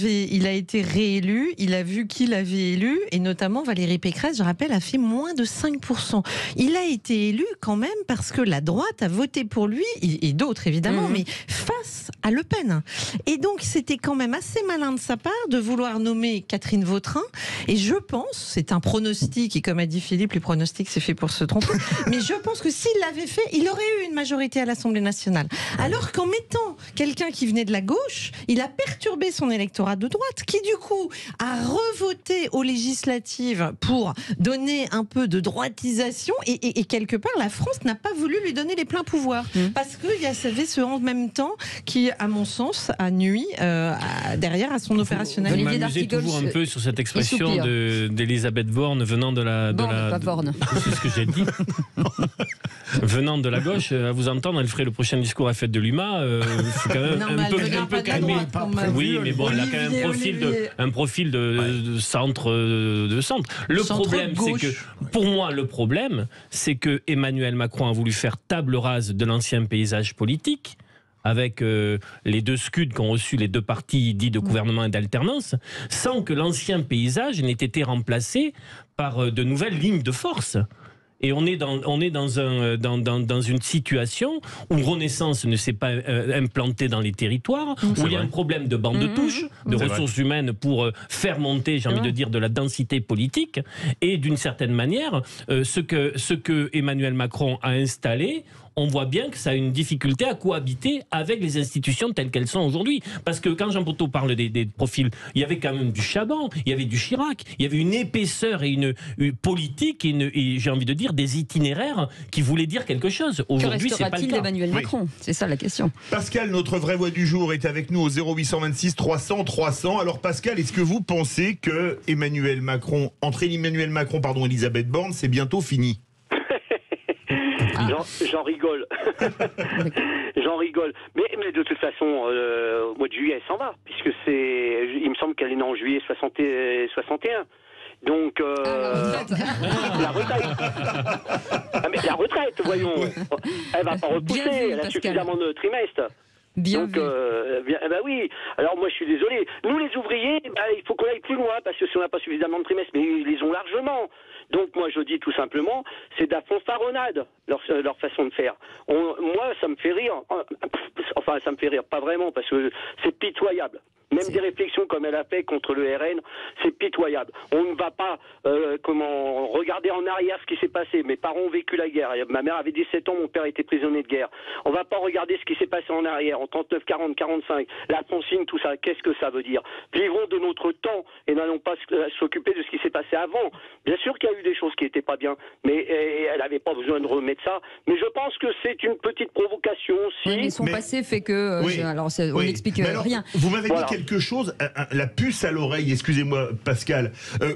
été réélu, il a vu qui l'avait élu, et notamment Valérie Pécresse, je rappelle, a fait moins de 5%. Il a été élu quand même parce que la droite a voté pour lui, et d'autres évidemment, mais face à Le Pen. Et donc c'était quand même assez malin de sa part de vouloir nommer Catherine Vautrin, et je pense, c'est un pronostic, et comme a dit Philippe, les pronostics c'est fait pour se tromper, mais je pense que s'il l'avait fait, il aurait eu une majorité à l'Assemblée nationale. Alors qu'en mettant quelqu'un qui venait de la gauche, il a perturbé son électorat de droite, qui du coup a revoté aux législatives pour donner un peu de droitisation, et quelque part la France n'a pas voulu lui donner les pleins pouvoirs, parce qu'il y avait ce en même temps qui, à mon sens, a nui derrière à son opérationnel. Vous m'amusez toujours un peu sur cette expression d'Elisabeth Borne venant de la... Pas Borne. C'est ce que j'ai dit. Venant de la gauche, à vous entendre, elle ferait le prochain discours à la fête de l'UMA. faut quand même un peu calmer. Oui, mais bon, elle a quand même un profil de centre. Le problème, c'est que, pour moi, c'est que Emmanuel Macron a voulu faire table rase de l'ancien paysage politique, avec les deux scuds qu'ont reçus les deux partis dits de gouvernement et d'alternance, sans que l'ancien paysage n'ait été remplacé par de nouvelles lignes de force. Et on est dans une situation où Renaissance ne s'est pas implantée dans les territoires, où il y a un problème de bande de touche, de ressources humaines pour faire monter, j'ai envie de dire, de la densité politique. Et d'une certaine manière, ce que Emmanuel Macron a installé, on voit bien que ça a une difficulté à cohabiter avec les institutions telles qu'elles sont aujourd'hui. Parce que quand Jean Poteau parle des profils, il y avait quand même du Chaban, il y avait du Chirac, il y avait une épaisseur et une politique et j'ai envie de dire des itinéraires qui voulaient dire quelque chose. Aujourd'hui, c'est pas le cas. d'Emmanuel Macron ? C'est ça la question. Pascal, notre vraie voix du jour, est avec nous au 0826 300 300. Alors Pascal, est-ce que vous pensez que entre Emmanuel Macron, Elisabeth Borne, c'est bientôt fini ? J'en rigole. J'en rigole. Mais de toute façon, au mois de juillet, elle s'en va. Puisque il me semble qu'elle est née en juillet 61. Donc, la retraite. Mais la retraite, voyons. Elle va pas repousser. Elle a suffisamment de trimestres. Donc, oui. Alors moi, je suis désolé. Nous, les ouvriers, il faut qu'on aille plus loin parce que si on n'a pas suffisamment de trimestres, mais ils les ont largement. Donc moi, je dis tout simplement, c'est de la fanfaronnade leur façon de faire. Moi, ça me fait rire. Enfin, ça me fait rire, pas vraiment, parce que c'est pitoyable. Même des réflexions comme elle a fait contre le RN, c'est pitoyable. On ne va pas regarder en arrière ce qui s'est passé. Mes parents ont vécu la guerre. Ma mère avait 17 ans, mon père était prisonnier de guerre. On ne va pas regarder ce qui s'est passé en arrière, en 39, 40, 45. La consigne, tout ça, qu'est-ce que ça veut dire ? Vivons de notre temps et n'allons pas s'occuper de ce qui s'est passé avant. Bien sûr qu'il y a eu des choses qui n'étaient pas bien, mais elle n'avait pas besoin de remettre ça. Mais je pense que c'est une petite provocation aussi. Oui, mais son passé fait que... on n'explique rien. Vous m'avez dit quelque chose, la puce à l'oreille, excusez-moi Pascal.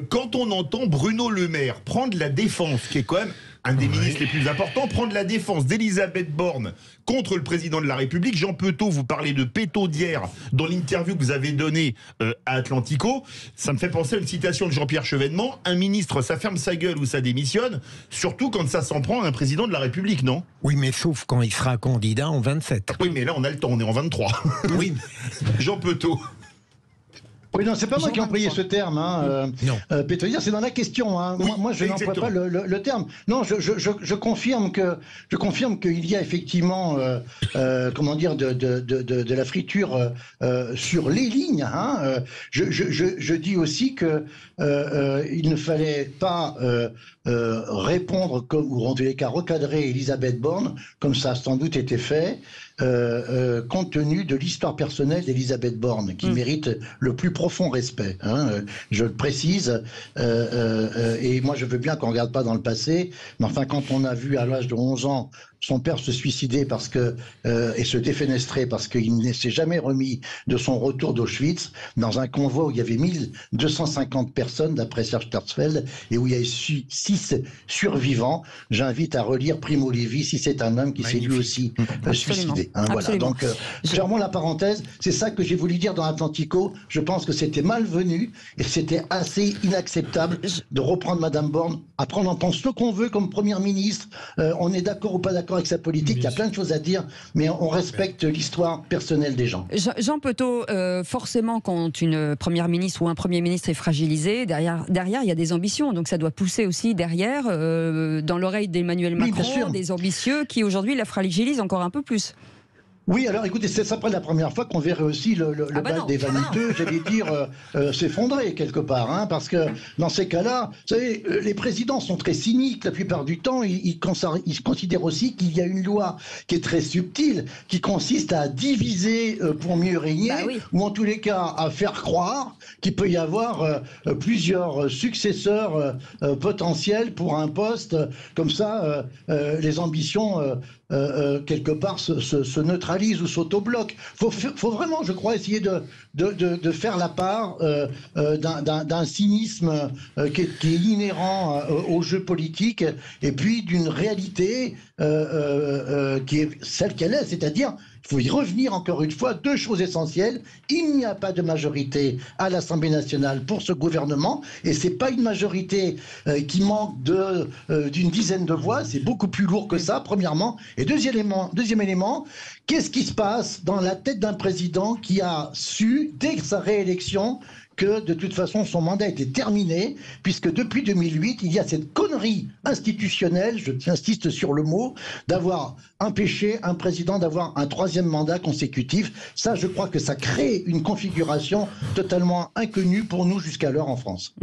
Quand on entend Bruno Le Maire prendre la défense, qui est quand même un des ministres les plus importants, prendre la défense d'Elisabeth Borne contre le président de la République. Jean Petot, vous parlez de péto d'hier dans l'interview que vous avez donnée à Atlantico. Ça me fait penser à une citation de Jean-Pierre Chevènement. Un ministre, ça ferme sa gueule ou ça démissionne, surtout quand ça s'en prend à un président de la République, non ? Oui, mais sauf quand il sera candidat en 27. Oui, mais là, on a le temps, on est en 23. Oui. Jean Petot. Oui, non, c'est pas moi qui ai employé ce terme. Pétrolière, c'est dans la question. Hein. Oui, moi, je n'emploie pas le terme. Non, je confirme qu'il y a effectivement, de la friture sur les lignes. Hein. Je dis aussi que il ne fallait pas répondre ou en tous les cas recadrer Elisabeth Borne, comme ça a sans doute été fait. Compte tenu de l'histoire personnelle d'Elisabeth Borne, qui mérite le plus profond respect. Hein, je le précise. Et moi, je veux bien qu'on ne regarde pas dans le passé, mais enfin, quand on a vu à l'âge de 11 ans son père se suicider et se défenestrer parce qu'il ne s'est jamais remis de son retour d'Auschwitz, dans un convoi où il y avait 1250 personnes, d'après Serge Tersfeld, et où il y a eu 6 survivants. J'invite à relire Primo Levi, si c'est un homme qui s'est lui aussi suicidé. Hein, voilà. Donc, clairement, la parenthèse, c'est ça que j'ai voulu dire dans Atlantico. Je pense que c'était malvenu et c'était assez inacceptable de reprendre Madame Borne. Après, on en pense ce qu'on veut comme première ministre. On est d'accord ou pas d'accord avec sa politique, il y a plein de choses à dire, mais on respecte l'histoire personnelle des gens. Jean Petot, forcément, quand une première ministre ou un premier ministre est fragilisé, derrière il y a des ambitions, donc ça doit pousser aussi derrière, dans l'oreille d'Emmanuel Macron, des ambitieux qui aujourd'hui la fragilisent encore un peu plus. Oui, alors écoutez, c'est pas la première fois qu'on verrait aussi le bal des vaniteux, j'allais dire, s'effondrer quelque part, hein, parce que dans ces cas-là, vous savez, les présidents sont très cyniques la plupart du temps, ils considèrent aussi qu'il y a une loi qui est très subtile, qui consiste à diviser pour mieux régner, ou en tous les cas à faire croire qu'il peut y avoir plusieurs successeurs potentiels pour un poste, comme ça, les ambitions... quelque part se neutralise ou s'autobloque. Faut vraiment, je crois, essayer de faire la part d'un cynisme qui est inhérent au jeu politique et puis d'une réalité qui est celle qu'elle est, c'est-à-dire il faut y revenir encore une fois. 2 choses essentielles. Il n'y a pas de majorité à l'Assemblée nationale pour ce gouvernement, et c'est pas une majorité qui manque d'une dizaine de voix, c'est beaucoup plus lourd que ça, premièrement. Et deuxième élément, qu'est-ce qui se passe dans la tête d'un président qui a su, dès sa réélection, que de toute façon son mandat était terminé, puisque depuis 2008, il y a cette connerie institutionnelle, j'insiste sur le mot, d'avoir empêché un président d'avoir un 3e mandat consécutif. Ça, je crois que ça crée une configuration totalement inconnue pour nous jusqu'à l'heure en France.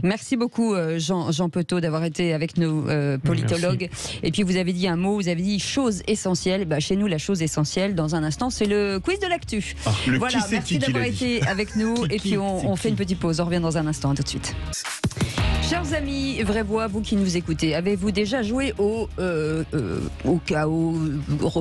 Merci beaucoup Jean Petot d'avoir été avec nous, politologue. Merci. Et puis vous avez dit un mot, vous avez dit chose essentielle. Bah, chez nous, la chose essentielle, dans un instant, c'est le quiz de l'actu. Voilà, merci d'avoir été avec nous. Et puis on fait une petite pause, on revient dans un instant, tout de suite. Chers amis, Vraie Voix, vous qui nous écoutez, avez-vous déjà joué au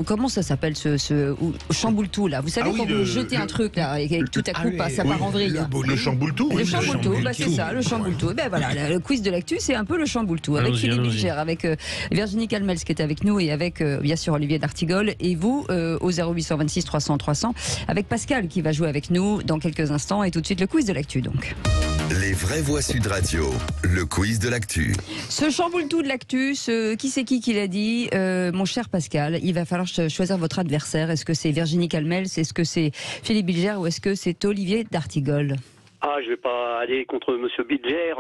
comment ça s'appelle au chamboule-tout là? Vous savez quand vous jetez un truc là et que tout à coup ça part en vrille. Le chamboule-tout. Le chamboule-tout, bah, c'est ça, le chamboule-tout. Ben voilà, le quiz de l'actu, c'est un peu le chamboule-tout avec Philippe Bilger, avec Virginie Calmels qui est avec nous et avec bien sûr Olivier d'Artigol et vous au 0826 300 300 avec Pascal qui va jouer avec nous dans quelques instants et tout de suite le quiz de l'actu donc. Les Vraies Voix Sud Radio, le quiz de l'actu. Ce chamboule-tout de l'actu, qui c'est qui l'a dit, mon cher Pascal, il va falloir choisir votre adversaire. Est-ce que c'est Virginie Calmels, est-ce que c'est Philippe Bilger ou est-ce que c'est Olivier d'Artigol? Ah, je vais pas aller contre Monsieur Bilger.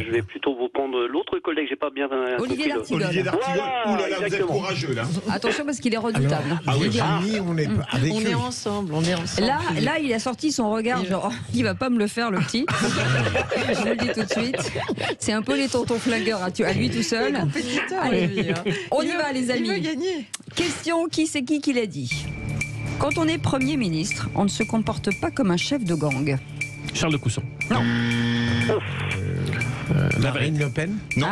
Je vais plutôt vous prendre l'autre collègue. J'ai pas bien Olivier d'Artigol. Olivier d'Artigol. Voilà, ouh là là, vous êtes courageux là. Attention parce qu'il est redoutable. Alors, Virginie, on est avec on est ensemble. On est ensemble. Là, il a sorti son regard genre, il va pas me le faire le petit. Je vous le dis tout de suite. C'est un peu les tontons flingueurs à lui tout seul. Allez, on y va les amis. Il veut gagner. Question, qui c'est qui l'a dit? Quand on est Premier ministre, on ne se comporte pas comme un chef de gang. Charles de Cousson. Non. Marine Le Pen. Non.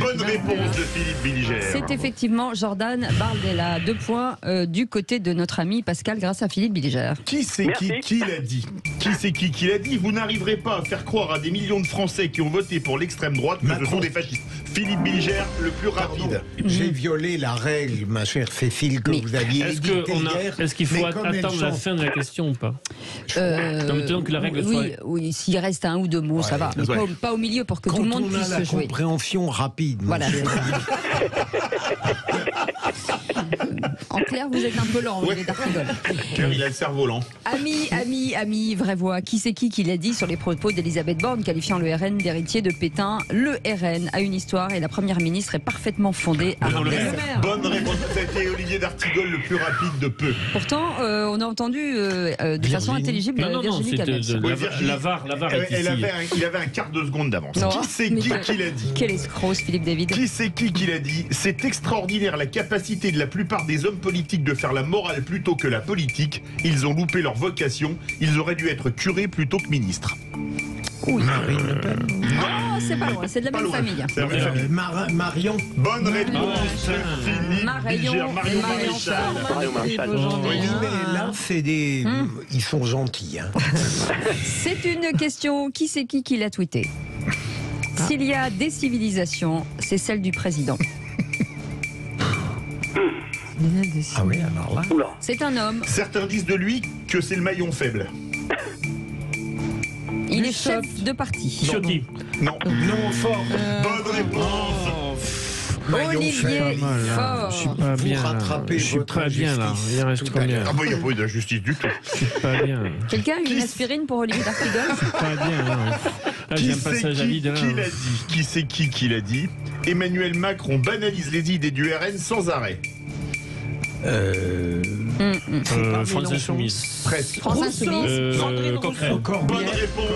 Bonne réponse de Philippe Bilger. C'est effectivement Jordan Bardella. 2 points du côté de notre ami Pascal grâce à Philippe Bilger. Qui c'est qui l'a dit? Qui c'est qui l'a dit? Vous n'arriverez pas à faire croire à des millions de Français qui ont voté pour l'extrême droite que ce sont des fascistes. Philippe Bilger, le plus rapide. J'ai violé la règle, ma chère Cécile, que vous aviez édictée hier. Est-ce qu'il faut attendre la fin de la question ou pas? Maintenant que la règle oui, s'il reste 1 ou 2 mots, ça va. Mais pas au milieu pour que tout le monde puisse se jouer. Quand on a la compréhension rapide. Voilà. En clair, vous êtes un peu lent, Olivier d'Artigol. Car il a le cerveau lent. Amis, Vraie Voix, qui c'est qui l'a dit sur les propos d'Elisabeth Borne qualifiant le RN d'héritier de Pétain? Le RN a une histoire et la première ministre est parfaitement fondée à Bonne réponse. C'était Olivier d'Artigol, le plus rapide de peu. Pourtant, on a entendu de façon intelligible Virginie Calmels. La VAR est ici. Il avait un quart de seconde d'avance. Qui c'est qui l'a dit? Quel escroc, Philippe David. Qui c'est qui l'a dit? C'est extraordinaire la capacité de la plupart des hommes politiques de faire la morale plutôt que la politique. Ils ont loupé leur vocation. Ils auraient dû être curés plutôt que ministres. Oui. Marine Le Pen. Non, c'est pas loin, c'est de la même famille. Marion. Bonne réponse, Philippe Bilger. Marion Maréchal. Oui, mais là, c'est des... Ils sont gentils. Hein. C'est une question, qui c'est qui l'a tweeté? S'il y a des civilisations, c'est celle du président. Ah oui, alors là... C'est un homme. Certains disent de lui que c'est le maillon faible. Il est chef de parti. Ciotti. Non. Non, fort. Bonne réponse. Olivier Faure. Je suis pas bien là. Je suis pas bien là. Il reste combien? Ah bah il n'y a pas eu d'injustice du tout. Je suis pas bien. Quelqu'un a une aspirine pour Olivier d'Artigol? Je suis pas bien là. Là j'ai un passage à vide là. Qui l'a dit? Qui c'est qui l'a dit? Emmanuel Macron banalise les idées du RN sans arrêt. France Insoumise. Presque. France Insoumise. Coquerel. Bonne réponse.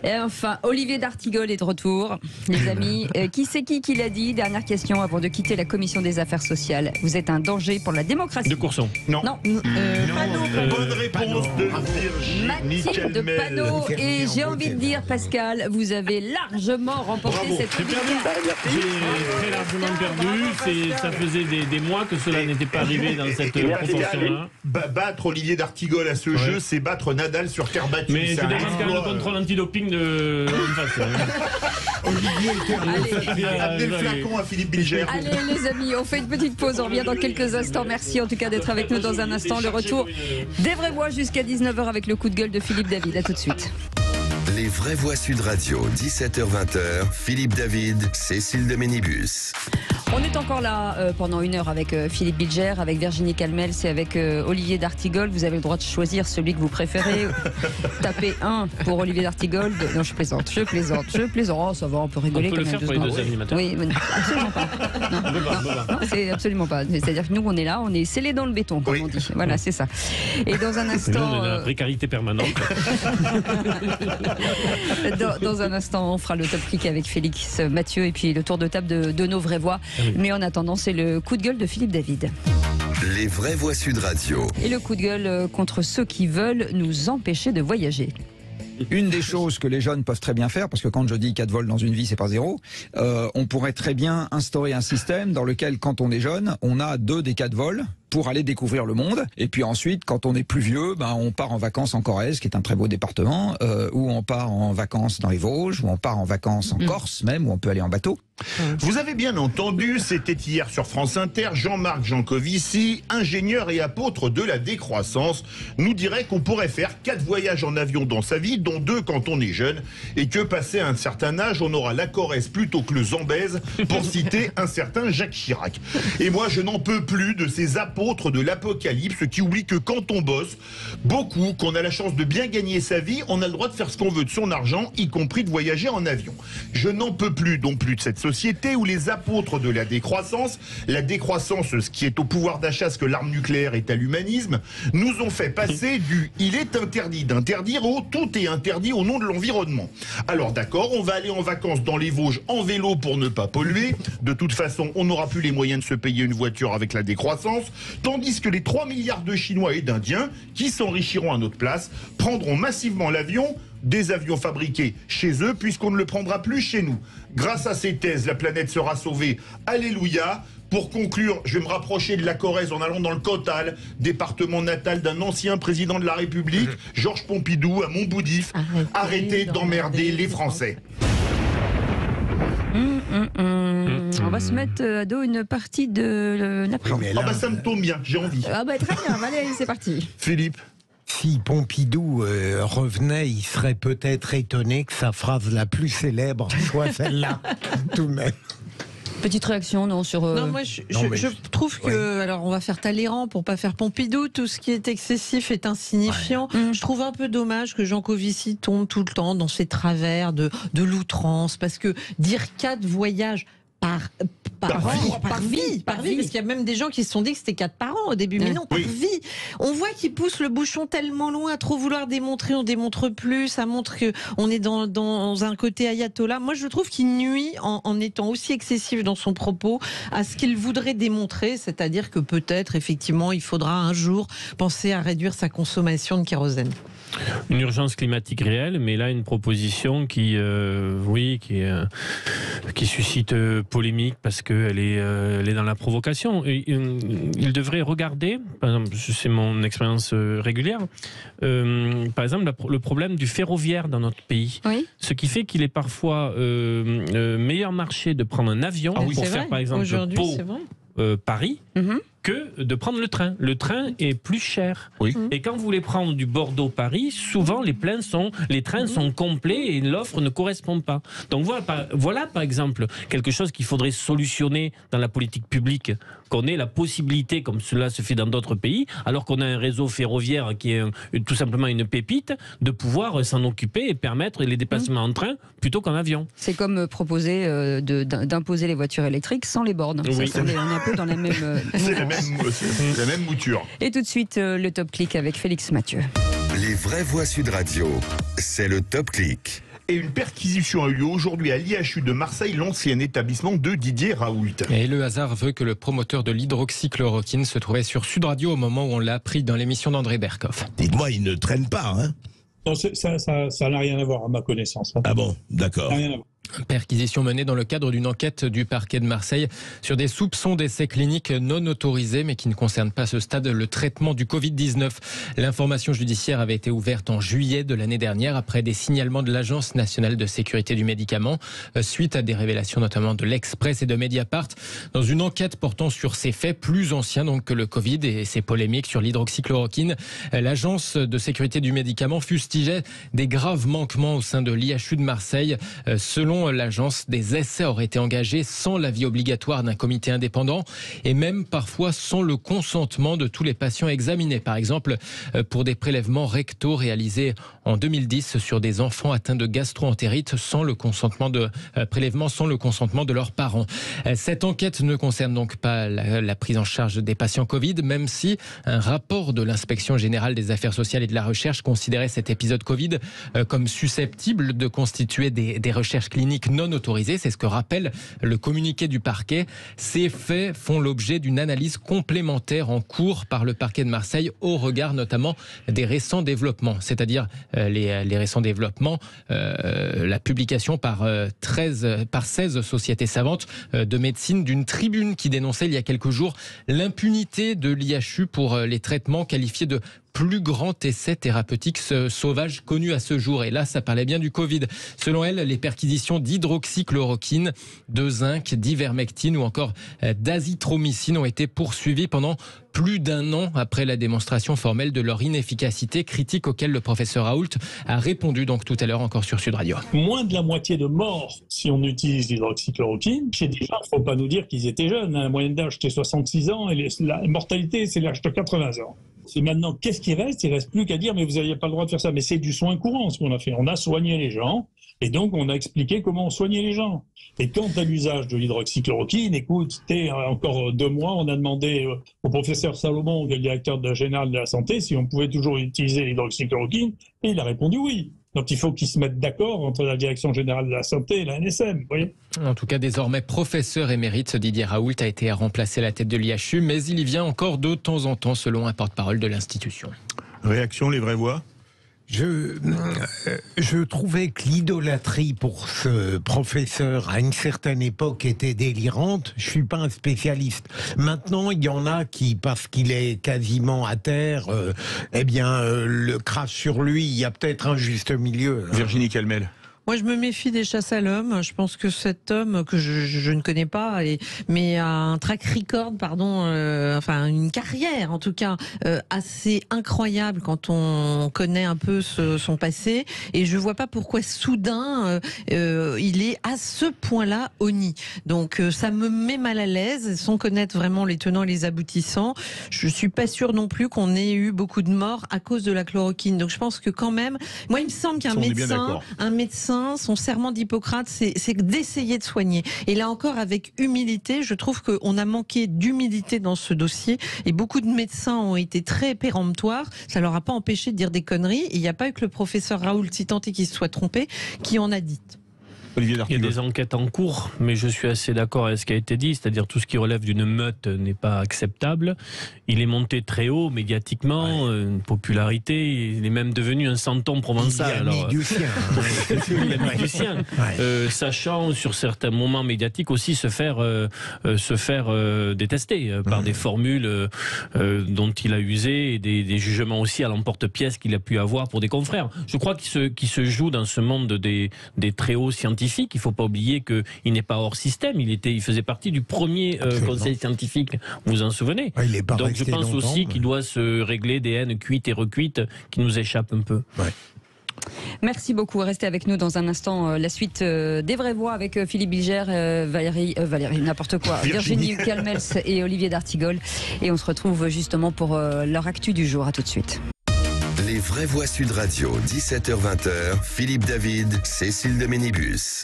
Et enfin, Olivier d'Artigol est de retour. Les amis, qui c'est qui l'a dit? Dernière question avant de quitter la commission des affaires sociales. Vous êtes un danger pour la démocratie. De Courson. Non. Bonne réponse de Virginie Mathilde Panot. Et j'ai envie de dire, Pascal, vous avez largement remporté cette J'ai très largement perdu. Ça faisait des mois que cela n'était pas arrivé dans dans cette proportion-là. Battre Olivier d'Artigol à ce jeu, c'est battre Nadal sur terre battue. Mais je demande quand même le contrôle antidoping de Olivier, amenez le flacon à Philippe Bilger. Allez les amis, on fait une petite pause, on revient dans quelques instants. Merci en tout cas d'être avec nous dans un instant. Le retour des Vraies Voix jusqu'à 19h avec le coup de gueule de Philippe David. À tout de suite. Les Vraies Voix Sud Radio, 17h-20h, Philippe David, Cécile de Ménibus. On est encore là pendant une heure avec Philippe Bilger, avec Virginie Calmels et avec Olivier d'Artigol. Vous avez le droit de choisir celui que vous préférez. Tapez 1 pour Olivier d'Artigol. Non, je plaisante. Oh, ça va, on peut rigoler. On peut le faire pour les deux animateurs. Oui, absolument pas. Non, c'est absolument pas. C'est-à-dire que nous, on est là, on est scellés dans le béton, comme on dit. Voilà, c'est ça. Et dans un instant... Nous, on a la précarité permanente. Dans un instant, on fera le top click avec Félix Mathieu et puis le tour de table de nos vraies voix. Oui. Mais en attendant, c'est le coup de gueule de Philippe David. Les Vraies Voix Sud Radio. Et le coup de gueule contre ceux qui veulent nous empêcher de voyager. Une des choses que les jeunes peuvent très bien faire, parce que quand je dis 4 vols dans une vie, c'est pas 0, on pourrait très bien instaurer un système dans lequel, quand on est jeune, on a 2 des 4 vols pour aller découvrir le monde. Et puis ensuite, quand on est plus vieux, on part en vacances en Corrèze, qui est un très beau département, ou on part en vacances dans les Vosges, ou on part en vacances en Corse même, où on peut aller en bateau. Vous avez bien entendu, c'était hier sur France Inter, Jean-Marc Jancovici, ingénieur et apôtre de la décroissance, nous dirait qu'on pourrait faire 4 voyages en avion dans sa vie, dont 2 quand on est jeune, et que passé un certain âge, on aura la Corrèze plutôt que le Zambèze, pour citer un certain Jacques Chirac. Et moi, je n'en peux plus de ces apôtres de l'apocalypse qui oublient que quand on bosse beaucoup, qu'on a la chance de bien gagner sa vie, on a le droit de faire ce qu'on veut de son argent, y compris de voyager en avion. Je n'en peux plus non plus de cette société où les apôtres de la décroissance, ce qui est au pouvoir d'achat, ce que l'arme nucléaire est à l'humanisme, nous ont fait passer du « il est interdit d'interdire » au « tout est interdit au nom de l'environnement ». Alors d'accord, on va aller en vacances dans les Vosges en vélo pour ne pas polluer. De toute façon, on n'aura plus les moyens de se payer une voiture avec la décroissance, tandis que les 3 milliards de Chinois et d'Indiens, qui s'enrichiront à notre place, prendront massivement l'avion, des avions fabriqués chez eux, puisqu'on ne le prendra plus chez nous. Grâce à ces thèses, la planète sera sauvée. Alléluia. Pour conclure, je vais me rapprocher de la Corrèze en allant dans le Cantal, département natal d'un ancien président de la République, Georges Pompidou, à Montboudif. Arrêtez d'emmerder les Français. On va se mettre à dos une partie de Napoléon. Ça me tombe bien, j'ai envie. Très bien, allez, c'est parti. Philippe. Si Pompidou revenait, il serait peut-être étonné que sa phrase la plus célèbre soit celle-là, tout de même. Petite réaction, non, sur... Non, moi, je trouve que... Alors, on va faire Talleyrand pour pas faire Pompidou. Tout ce qui est excessif est insignifiant. Je trouve un peu dommage que Jancovici tombe tout le temps dans ces travers de l'outrance. Parce que dire 4 voyages par vie, parce qu'il y a même des gens qui se sont dit que c'était 4 par an au début, mais non, par vie. On voit qu'ils poussent le bouchon tellement loin, à trop vouloir démontrer, on démontre plus, ça montre qu'on est dans un côté ayatollah. Moi, je trouve qu'il nuit en étant aussi excessif dans son propos à ce qu'il voudrait démontrer, c'est-à-dire que peut-être, effectivement, il faudra un jour penser à réduire sa consommation de kérosène. Une urgence climatique réelle, mais là une proposition qui suscite polémique parce qu'elle est dans la provocation. Il devrait regarder, par exemple, c'est mon expérience régulière, par exemple le problème du ferroviaire dans notre pays. Ce qui fait qu'il est parfois meilleur marché de prendre un avion pour faire par exemple Pau-Paris que de prendre le train. Le train est plus cher. Et quand vous voulez prendre du Bordeaux-Paris, souvent les trains sont complets et l'offre ne correspond pas. Donc voilà par exemple quelque chose qu'il faudrait solutionner dans la politique publique, qu'on ait la possibilité, comme cela se fait dans d'autres pays, alors qu'on a un réseau ferroviaire qui est tout simplement une pépite, de pouvoir s'en occuper et permettre les déplacements en train plutôt qu'en avion. C'est comme proposer d'imposer les voitures électriques sans les bornes. On est un peu dans la même... C'est la même mouture. Et tout de suite, le Top Click avec Félix Mathieu. Les Vraies Voix Sud Radio, c'est le Top Click. Et une perquisition a eu lieu aujourd'hui à l'IHU de Marseille, l'ancien établissement de Didier Raoult. Et le hasard veut que le promoteur de l'hydroxychloroquine se trouvait sur Sud Radio au moment où on l'a appris dans l'émission d'André Berkoff. Dites-moi, il ne traîne pas, hein? Non, ça n'a rien à voir à ma connaissance. Ah bon, d'accord. Rien à voir. Perquisition menée dans le cadre d'une enquête du parquet de Marseille sur des soupçons d'essais cliniques non autorisés mais qui ne concernent pas à ce stade le traitement du Covid-19. L'information judiciaire avait été ouverte en juillet de l'année dernière après des signalements de l'Agence nationale de sécurité du médicament suite à des révélations notamment de l'Express et de Mediapart dans une enquête portant sur ces faits plus anciens donc que le Covid et ses polémiques sur l'hydroxychloroquine. L'Agence de sécurité du médicament fustigeait des graves manquements au sein de l'IHU de Marseille. Selon l'agence, des essais auraient été engagés sans l'avis obligatoire d'un comité indépendant et même parfois sans le consentement de tous les patients examinés. Par exemple, pour des prélèvements rectaux réalisés en 2010 sur des enfants atteints de gastro-entérite sans le consentement de prélèvement, sans le consentement de leurs parents. Cette enquête ne concerne donc pas la prise en charge des patients Covid, même si un rapport de l'Inspection générale des affaires sociales et de la recherche considérait cet épisode Covid comme susceptible de constituer des recherches cliniques non autorisées. C'est ce que rappelle le communiqué du parquet. Ces faits font l'objet d'une analyse complémentaire en cours par le parquet de Marseille au regard notamment des récents développements, c'est-à-dire les récents développements, la publication par 16 sociétés savantes de médecine d'une tribune qui dénonçait il y a quelques jours l'impunité de l'IHU pour les traitements qualifiés de plus grand essai thérapeutique sauvage connu à ce jour. Et là, ça parlait bien du Covid. Selon elle, les perquisitions d'hydroxychloroquine, de zinc, d'ivermectine ou encore d'azithromycine ont été poursuivies pendant plus d'un an après la démonstration formelle de leur inefficacité, critique auquel le professeur Raoult a répondu donc tout à l'heure encore sur Sud Radio. Moins de la moitié de morts si on utilise l'hydroxychloroquine. Chez des gens, il ne faut pas nous dire qu'ils étaient jeunes. La moyenne d'âge, c'était 66 ans et la mortalité, c'est l'âge de 80 ans. C'est maintenant, qu'est-ce qui reste? Il ne reste plus qu'à dire, mais vous n'aviez pas le droit de faire ça. Mais c'est du soin courant ce qu'on a fait. On a soigné les gens et donc on a expliqué comment on soignait les gens. Et quant à l'usage de l'hydroxychloroquine, écoutez, encore 2 mois, on a demandé au professeur Salomon, qui est le directeur général de la santé, si on pouvait toujours utiliser l'hydroxychloroquine, et il a répondu oui. Donc il faut qu'ils se mettent d'accord entre la Direction générale de la santé et la NSM. Vous voyez ? En tout cas, désormais professeur émérite, Didier Raoult a été remplacé à la tête de l'IHU, mais il y vient encore de temps en temps, selon un porte-parole de l'institution. Réaction, les vraies voix ? Je trouvais que l'idolâtrie pour ce professeur à une certaine époque était délirante. Je suis pas un spécialiste. Maintenant, il y en a qui, parce qu'il est quasiment à terre, le crachent sur lui. Il y a peut-être un juste milieu. Virginie Calmel. Moi, je me méfie des chasses à l'homme. Je pense que cet homme, que je ne connais pas, mais a un track record, une carrière en tout cas, assez incroyable quand on connaît un peu son passé. Et je vois pas pourquoi soudain, il est à ce point-là honni. Donc, ça me met mal à l'aise, sans connaître vraiment les tenants et les aboutissants. Je suis pas sûre non plus qu'on ait eu beaucoup de morts à cause de la chloroquine. Donc, je pense que quand même, moi, il me semble qu'un médecin, son serment d'Hippocrate, c'est d'essayer de soigner. Et là encore, avec humilité, je trouve qu'on a manqué d'humilité dans ce dossier. Et beaucoup de médecins ont été très péremptoires. Ça leur a pas empêché de dire des conneries. Et il n'y a pas eu que le professeur Raoult, si tant est qu'il se soit trompé, qui en a dit. Il y a des enquêtes en cours, mais je suis assez d'accord avec ce qui a été dit, c'est-à-dire tout ce qui relève d'une meute n'est pas acceptable. Il est monté très haut médiatiquement, une popularité, il est même devenu un santon provençal. Il a mis du sien. Il a mis du sien. Sachant sur certains moments médiatiques aussi se faire détester par des formules dont il a usé et des jugements aussi à l'emporte-pièce qu'il a pu avoir pour des confrères. Je crois qu'il se joue dans ce monde des très hauts scientifiques. Il ne faut pas oublier qu'il n'est pas hors système. Il faisait partie du premier conseil scientifique, vous vous en souvenez. Donc je pense aussi qu'il doit se régler des haines cuites et recuites qui nous échappent un peu. Ouais. Merci beaucoup. Restez avec nous dans un instant. La suite des vraies voix avec Philippe Bilger, Virginie Calmels et Olivier d'Artigol. Et on se retrouve justement pour leur actu du jour. À tout de suite. Les vraies voix Sud Radio, 17h-20h, Philippe David, Cécile de Ménibus.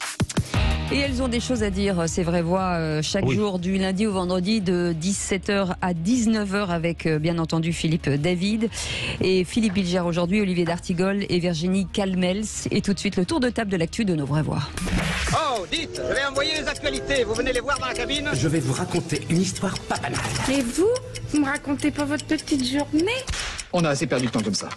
Et elles ont des choses à dire, ces vraies voix, chaque jour du lundi au vendredi de 17h à 19h avec bien entendu Philippe David et Philippe Bilger aujourd'hui, Olivier d'Artigol et Virginie Calmels. Et tout de suite le tour de table de l'actu de nos vraies voix. Oh, dites, je vais envoyer les actualités, vous venez les voir dans la cabine? Je vais vous raconter une histoire pas banale. Et vous me racontez pas votre petite journée? On a assez perdu de temps comme ça.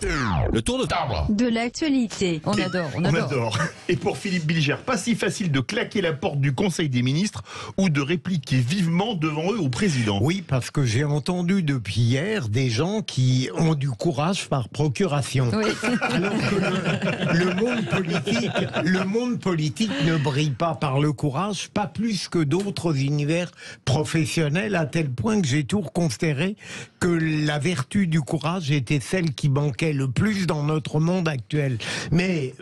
Le tour de table de l'actualité. On adore. Et pour Philippe Bilger, pas si facile de claquer la porte du Conseil des ministres ou de répliquer vivement devant eux au président. Oui, parce que j'ai entendu depuis hier des gens qui ont du courage par procuration. Oui. Alors que le monde politique ne brille pas par le courage, pas plus que d'autres univers professionnels, à tel point que j'ai toujours considéré que la vertu du courage était celle qui manquait le plus dans notre monde actuel. Mais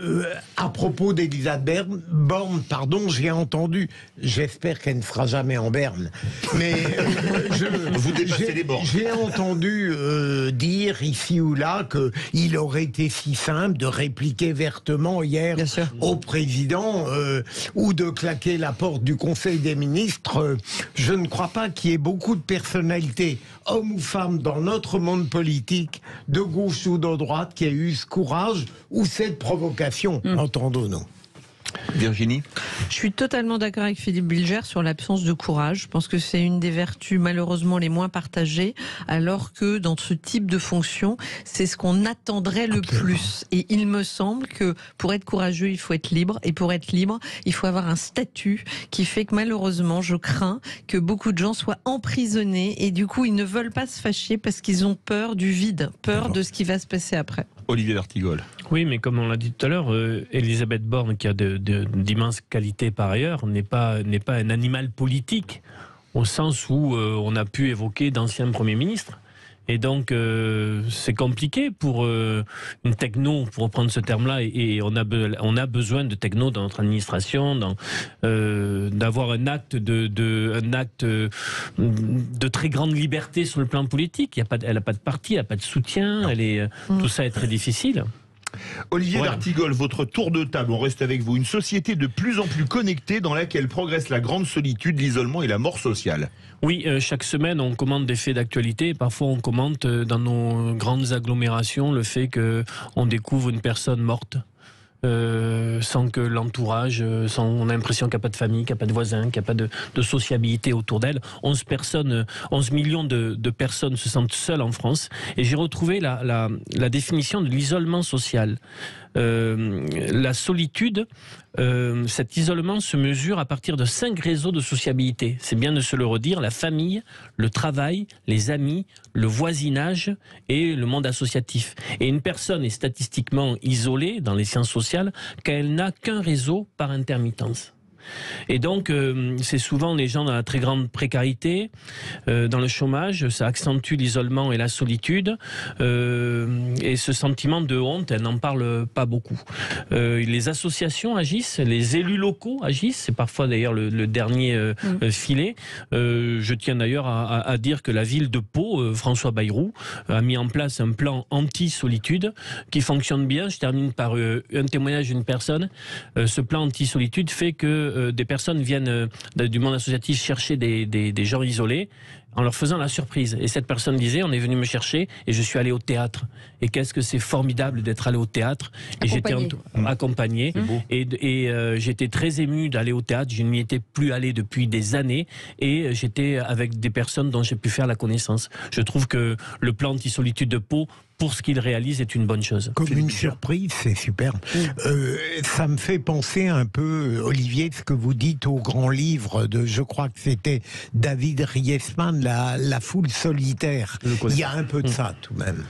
à propos d'Elisabeth Borne, j'ai entendu, j'espère qu'elle ne sera jamais en berne, mais vous dépassez les bornes. J'ai entendu dire ici ou là qu'il aurait été si simple de répliquer vertement hier au président ou de claquer la porte du Conseil des ministres. Je ne crois pas qu'il y ait beaucoup de personnalités, hommes ou femmes, dans notre monde politique, de gauche ou de droite, qui aient eu ce courage ou cette provocation, entendons-nous. Virginie ? Je suis totalement d'accord avec Philippe Bilger sur l'absence de courage. Je pense que c'est une des vertus malheureusement les moins partagées, alors que dans ce type de fonction, c'est ce qu'on attendrait le plus. Et il me semble que pour être courageux, il faut être libre. Et pour être libre, il faut avoir un statut qui fait que malheureusement, je crains que beaucoup de gens soient emprisonnés et du coup, ils ne veulent pas se fâcher parce qu'ils ont peur du vide, peur de ce qui va se passer après. Olivier d'Artigol. Oui, mais comme on l'a dit tout à l'heure, Elisabeth Borne, qui a d'immenses qualités par ailleurs, n'est pas un animal politique, au sens où on a pu évoquer d'anciens premiers ministres. Et donc, c'est compliqué pour une techno, pour reprendre ce terme-là, et on a besoin de techno dans notre administration, d'avoir un acte de très grande liberté sur le plan politique. Elle n'a pas de parti, elle n'a pas de soutien, tout ça est très difficile. Olivier d'Artigol, votre tour de table, on reste avec vous. Une société de plus en plus connectée dans laquelle progresse la grande solitude, l'isolement et la mort sociale. Oui, chaque semaine, on commente des faits d'actualité. Parfois, on commente dans nos grandes agglomérations le fait qu'on découvre une personne morte. Sans que l'entourage, on a l'impression qu'il n'y a pas de famille, qu'il n'y a pas de voisins, qu'il n'y a pas de sociabilité autour d'elle. 11 millions de personnes se sentent seules en France. Et j'ai retrouvé la définition de l'isolement social. La solitude, cet isolement se mesure à partir de 5 réseaux de sociabilité. C'est bien de se le redire: la famille, le travail, les amis, le voisinage et le monde associatif. Et une personne est statistiquement isolée dans les sciences sociales quand elle n'a qu'un réseau par intermittence. Et donc, c'est souvent les gens dans la très grande précarité, dans le chômage, ça accentue l'isolement et la solitude, et ce sentiment de honte, elle n'en parle pas beaucoup. Les associations agissent, les élus locaux agissent, c'est parfois d'ailleurs le dernier filet. Je tiens d'ailleurs à dire que la ville de Pau, François Bayrou, a mis en place un plan anti-solitude qui fonctionne bien. Je termine par un témoignage d'une personne. Ce plan anti-solitude fait que des personnes viennent du monde associatif chercher des gens isolés en leur faisant la surprise. Et cette personne disait: on est venu me chercher et je suis allé au théâtre. Et qu'est-ce que c'est formidable d'être allé au théâtre. Et j'étais accompagné. Et j'étais très ému d'aller au théâtre. Je n'y étais plus allé depuis des années. Et j'étais avec des personnes dont j'ai pu faire la connaissance. Je trouve que le plan anti-solitude de Pau, pour ce qu'il réalise, est une bonne chose. Comme une surprise, c'est super. Ça me fait penser un peu, Olivier, ce que vous dites au grand livre de, je crois que c'était David Riesman, la foule solitaire. Il y a un peu de ça tout de même.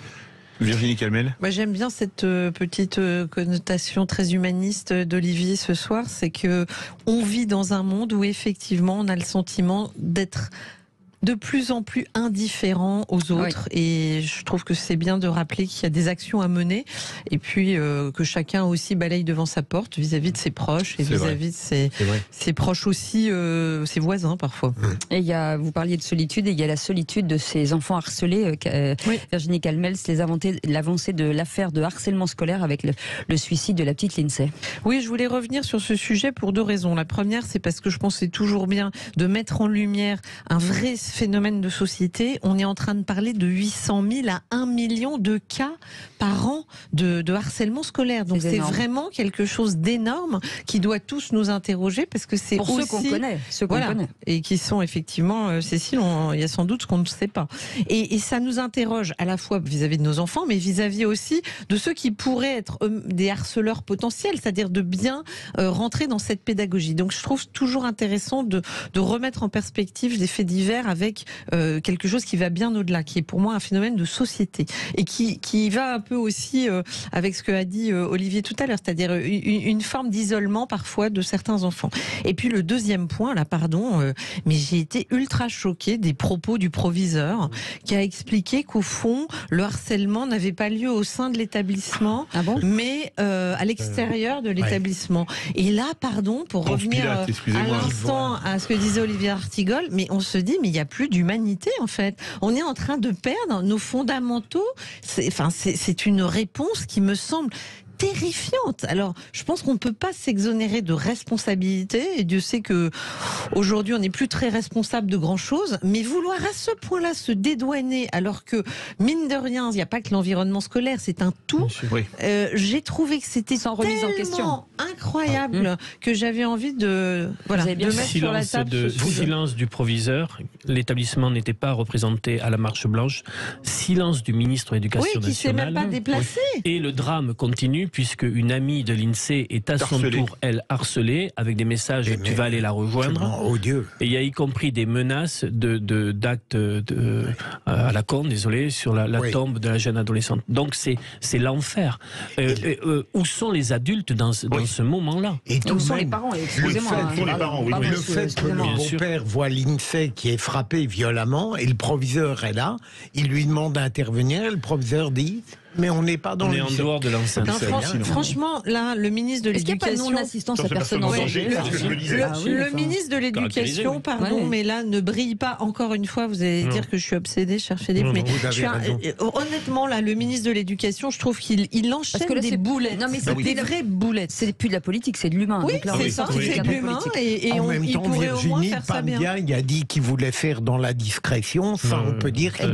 Virginie Calmel. Moi, j'aime bien cette petite connotation très humaniste d'Olivier ce soir. C'est que on vit dans un monde où effectivement on a le sentiment d'être de plus en plus indifférent aux autres, et je trouve que c'est bien de rappeler qu'il y a des actions à mener, et puis que chacun aussi balaye devant sa porte vis-à-vis de ses proches et vis-à-vis de ses proches aussi, ses voisins parfois. Et vous parliez de solitude, et il y a la solitude de ces enfants harcelés. Virginie Calmels, l'avancée de l'affaire de harcèlement scolaire avec le suicide de la petite Lindsay. Oui, je voulais revenir sur ce sujet pour 2 raisons. La première, c'est parce que je pense que c'est toujours bien de mettre en lumière un vrai phénomène de société. On est en train de parler de 800 000 à 1 million de cas par an de harcèlement scolaire. Donc c'est vraiment quelque chose d'énorme qui doit tous nous interroger parce que c'est pour aussi... ceux qu'on connaît. Et qui sont effectivement, Cécile, il y a sans doute ce qu'on ne sait pas. Et ça nous interroge à la fois vis-à-vis de nos enfants, mais vis-à-vis aussi de ceux qui pourraient être des harceleurs potentiels, c'est-à-dire de bien rentrer dans cette pédagogie. Donc je trouve toujours intéressant de remettre en perspective des faits divers avec quelque chose qui va bien au-delà, qui est pour moi un phénomène de société et qui va un peu aussi avec ce que a dit Olivier tout à l'heure, c'est-à-dire une forme d'isolement parfois de certains enfants. Et puis le deuxième point, là pardon, mais j'ai été ultra choquée des propos du proviseur qui a expliqué qu'au fond le harcèlement n'avait pas lieu au sein de l'établissement, mais à l'extérieur de l'établissement. Et là, pardon, pour revenir à l'instant à ce que disait Olivier Artigol, mais on se dit, mais il n'y a plus d'humanité en fait. On est en train de perdre nos fondamentaux. C'est une réponse qui me semble terrifiante. Alors, je pense qu'on ne peut pas s'exonérer de responsabilité, et Dieu sait que aujourd'hui on n'est plus très responsable de grand chose, mais vouloir à ce point-là se dédouaner, alors que mine de rien, il n'y a pas que l'environnement scolaire, c'est un tout. J'ai trouvé que c'était sans remise en question incroyable que j'avais envie de mettre sur la table. Silence du proviseur, l'établissement n'était pas représenté à la marche blanche. Silence du ministre de l'Éducation nationale. Qui s'est même pas déplacé. Et le drame continue puisque une amie de l'INSEE est à son tour, elle, harcelée, avec des messages « tu vas aller la rejoindre ». Et il y a y compris des menaces d'actes à la con, désolé, sur la tombe de la jeune adolescente. Donc c'est l'enfer. Où sont les adultes dans ce moment-là? Et où sont les parents? Excusez-moi. Le fait que le beau-père voit l'INSEE qui est frappé violemment et le proviseur est là, il lui demande d'intervenir et le proviseur dit... Mais on n'est pas dans en dehors de l'enceinte. Franchement, là, le ministre de l'Éducation... Est-ce qu'il n'y a pas non-assistance à personne en danger? Le ministre de l'Éducation, pardon, mais là, ne brille pas. Encore une fois, vous allez dire que je suis obsédée, cher Philippe, mais honnêtement, là, le ministre de l'Éducation, je trouve qu'il enchaîne des boulettes. Non, mais c'est des vraies boulettes. C'est plus de la politique, c'est de l'humain. Oui, c'est ça, c'est de l'humain. Et en même temps, Virginie Pamdia, il a dit qu'il voulait faire dans la discrétion. Ça, on peut dire qu'il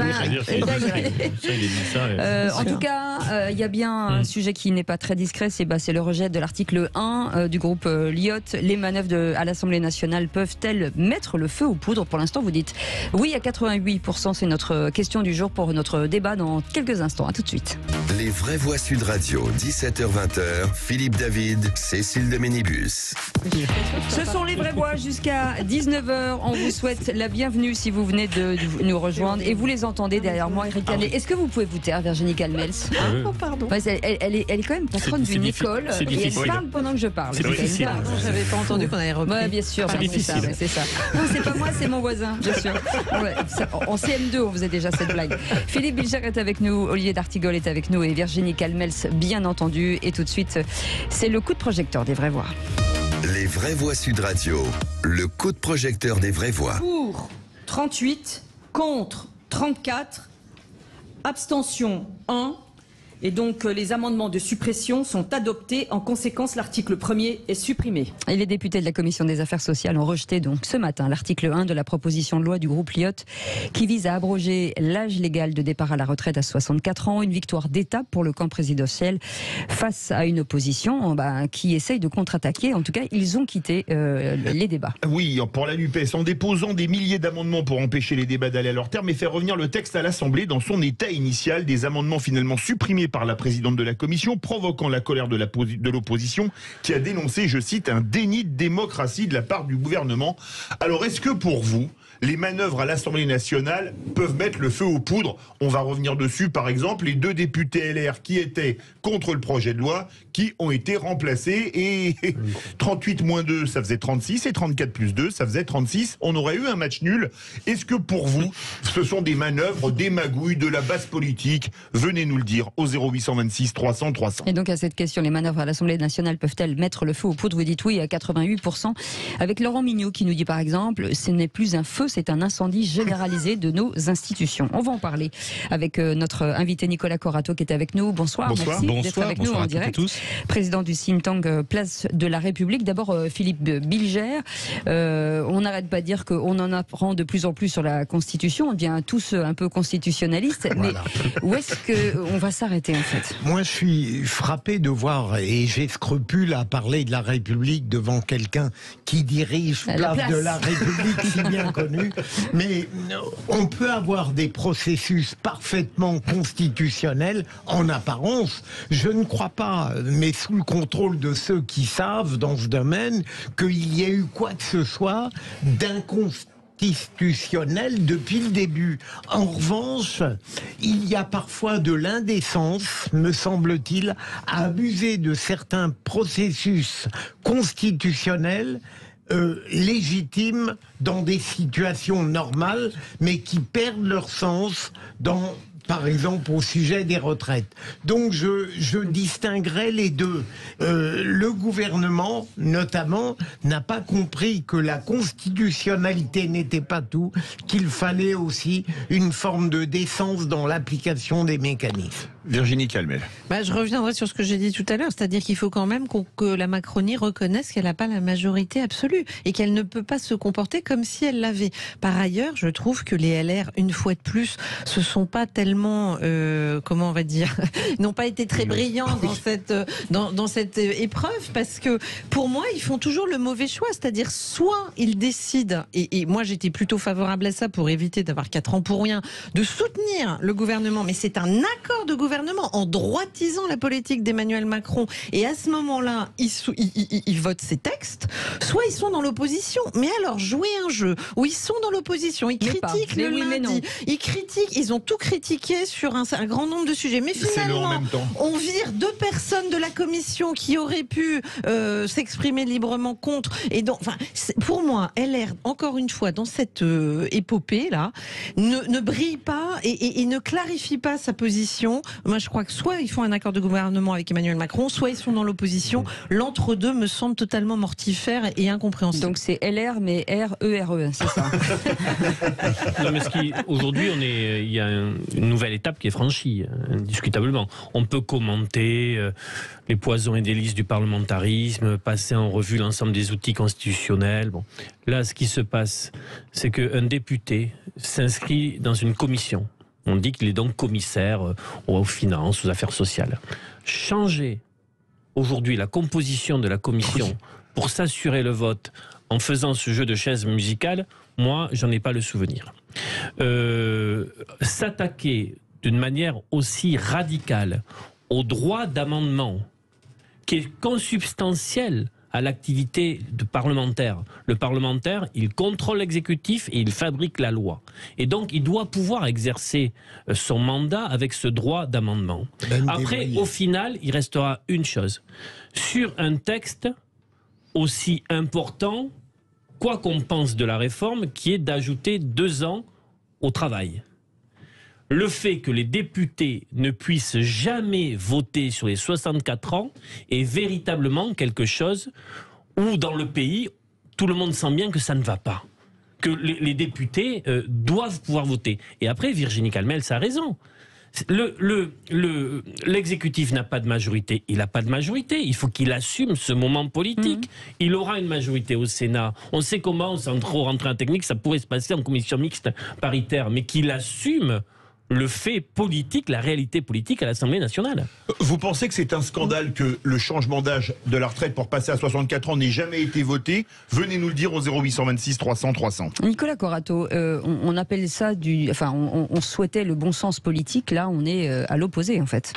En tout cas, il y a bien un sujet qui n'est pas très discret, c'est le rejet de l'article 1 du groupe Lyotte. Les manœuvres à l'Assemblée nationale peuvent-elles mettre le feu aux poudres? Pour l'instant, vous dites oui à 88%. C'est notre question du jour pour notre débat dans quelques instants. À tout de suite. Les vraies voix Sud Radio, 17h-20h. Philippe David, Cécile de Ménibus. Ce sont les vraies voix jusqu'à 19h. On vous souhaite la bienvenue si vous venez de nous rejoindre. Et vous les entendez derrière moi, Eric Canet. Est-ce que vous pouvez vous taire, Virginie Calmels? Pardon. Elle est quand même patronne d'une école et elle parle pendant que je parle. C'est difficile. J'avais pas entendu qu'on avait repris. Bien sûr. C'est difficile. C'est ça. Non, c'est pas moi, c'est mon voisin, bien sûr. En CM2, on faisait déjà cette blague. Philippe Bilger est avec nous, Olivier d'Artigol est avec nous et Virginie Calmels, bien entendu. Et tout de suite, c'est le coup de projecteur des vraies voix. Les vraies voix Sud Radio, le coup de projecteur des vraies voix. Pour 38, contre 34, abstention 1. Et donc les amendements de suppression sont adoptés. En conséquence, l'article 1er est supprimé. Et les députés de la Commission des Affaires sociales ont rejeté donc ce matin l'article 1 de la proposition de loi du groupe Lyotte qui vise à abroger l'âge légal de départ à la retraite à 64 ans. Une victoire d'étape pour le camp présidentiel face à une opposition qui essaye de contre-attaquer. En tout cas, ils ont quitté les débats. Oui, pour la NUPES, en déposant des milliers d'amendements pour empêcher les débats d'aller à leur terme et faire revenir le texte à l'Assemblée dans son état initial. Des amendements finalement supprimés par la présidente de la commission, provoquant la colère de l'opposition qui a dénoncé, je cite, un déni de démocratie de la part du gouvernement. Alors est-ce que pour vous, les manœuvres à l'Assemblée nationale peuvent mettre le feu aux poudres? On va revenir dessus, par exemple, les 2 députés LR qui étaient contre le projet de loi, qui ont été remplacés, et 38 moins 2, ça faisait 36, et 34 plus 2, ça faisait 36. On aurait eu un match nul. Est-ce que pour vous, ce sont des manœuvres, des magouilles, de la basse politique? Venez nous le dire au 0826 300 300. Et donc à cette question, les manœuvres à l'Assemblée nationale peuvent-elles mettre le feu aux poudres? Vous dites oui à 88%. Avec Laurent Mignot qui nous dit par exemple, ce n'est plus un feu, c'est un incendie généralisé de nos institutions. On va en parler avec notre invité Nicolas Corato qui est avec nous. Bonsoir, merci d'être avec nous en direct. Président du think tank Place de la République. D'abord Philippe Bilger. On n'arrête pas de dire qu'on en apprend de plus en plus sur la Constitution. On devient tous un peu constitutionnalistes. Voilà. Mais où est-ce qu'on va s'arrêter en fait? Moi, je suis frappé de voir, et j'ai scrupule à parler de la République devant quelqu'un qui dirige Place de la République, si bien connu. Mais on peut avoir des processus parfaitement constitutionnels en apparence. Je ne crois pas, mais sous le contrôle de ceux qui savent dans ce domaine, qu'il y ait eu quoi que ce soit d'inconstitutionnel depuis le début. En revanche, il y a parfois de l'indécence, me semble-t-il, à abuser de certains processus constitutionnels légitimes dans des situations normales, mais qui perdent leur sens dans, par exemple, au sujet des retraites. Donc je distinguerai les deux. Le gouvernement, notamment, n'a pas compris que la constitutionnalité n'était pas tout, qu'il fallait aussi une forme de décence dans l'application des mécanismes. Virginie Calmel. Je reviendrai sur ce que j'ai dit tout à l'heure, c'est-à-dire qu'il faut quand même que la Macronie reconnaisse qu'elle n'a pas la majorité absolue et qu'elle ne peut pas se comporter comme si elle l'avait. Par ailleurs, je trouve que les LR, une fois de plus, se sont pas tellement, comment on va dire, n'ont pas été très brillants dans cette épreuve, parce que pour moi, ils font toujours le mauvais choix, c'est-à-dire soit ils décident, et moi j'étais plutôt favorable à ça pour éviter d'avoir 4 ans pour rien, de soutenir le gouvernement, mais c'est un accord de gouvernement en droitisant la politique d'Emmanuel Macron, et à ce moment-là, ils votent ces textes, soit ils sont dans l'opposition. Mais alors, jouer un jeu où ils sont dans l'opposition, ils critiquent le lundi, ils ont tout critiqué sur un grand nombre de sujets, mais finalement, on vire 2 personnes de la commission qui auraient pu s'exprimer librement contre. Et donc, pour moi, LR, encore une fois, dans cette épopée-là, ne brille pas et ne clarifie pas sa position. Moi, je crois que soit ils font un accord de gouvernement avec Emmanuel Macron, soit ils sont dans l'opposition. L'entre-deux me semble totalement mortifère et incompréhensible. Donc c'est LR, mais R-E-R-E, c'est ça. Non, mais aujourd'hui, il y a une nouvelle étape qui est franchie, indiscutablement. On peut commenter les poisons et délices du parlementarisme, passer en revue l'ensemble des outils constitutionnels. Bon. Là, ce qui se passe, c'est qu'un député s'inscrit dans une commission. On dit qu'il est donc commissaire aux finances, aux affaires sociales. Changer aujourd'hui la composition de la commission pour s'assurer le vote en faisant ce jeu de chaises musicales, moi, j'en ai pas le souvenir. S'attaquer d'une manière aussi radicale au droit d'amendement, qui est consubstantiel à l'activité de parlementaire. Le parlementaire, il contrôle l'exécutif et il fabrique la loi. Et donc, il doit pouvoir exercer son mandat avec ce droit d'amendement. Après, au final, il restera une chose. Sur un texte aussi important, quoi qu'on pense de la réforme, qui est d'ajouter 2 ans au travail. Le fait que les députés ne puissent jamais voter sur les 64 ans est véritablement quelque chose où, dans le pays, tout le monde sent bien que ça ne va pas. Que les députés doivent pouvoir voter. Et après, Virginie Calmel, ça a raison. L'exécutif n'a pas de majorité. Il n'a pas de majorité. Il faut qu'il assume ce moment politique. Il aura une majorité au Sénat. On sait comment, sans trop rentrer en technique, ça pourrait se passer en commission mixte paritaire. Mais qu'il assume le fait politique, la réalité politique à l'Assemblée nationale. Vous pensez que c'est un scandale que le changement d'âge de la retraite pour passer à 64 ans n'ait jamais été voté? Venez nous le dire au 0826 300 300. Nicolas Corato, on appelle ça on souhaitait le bon sens politique. Là, on est à l'opposé, en fait.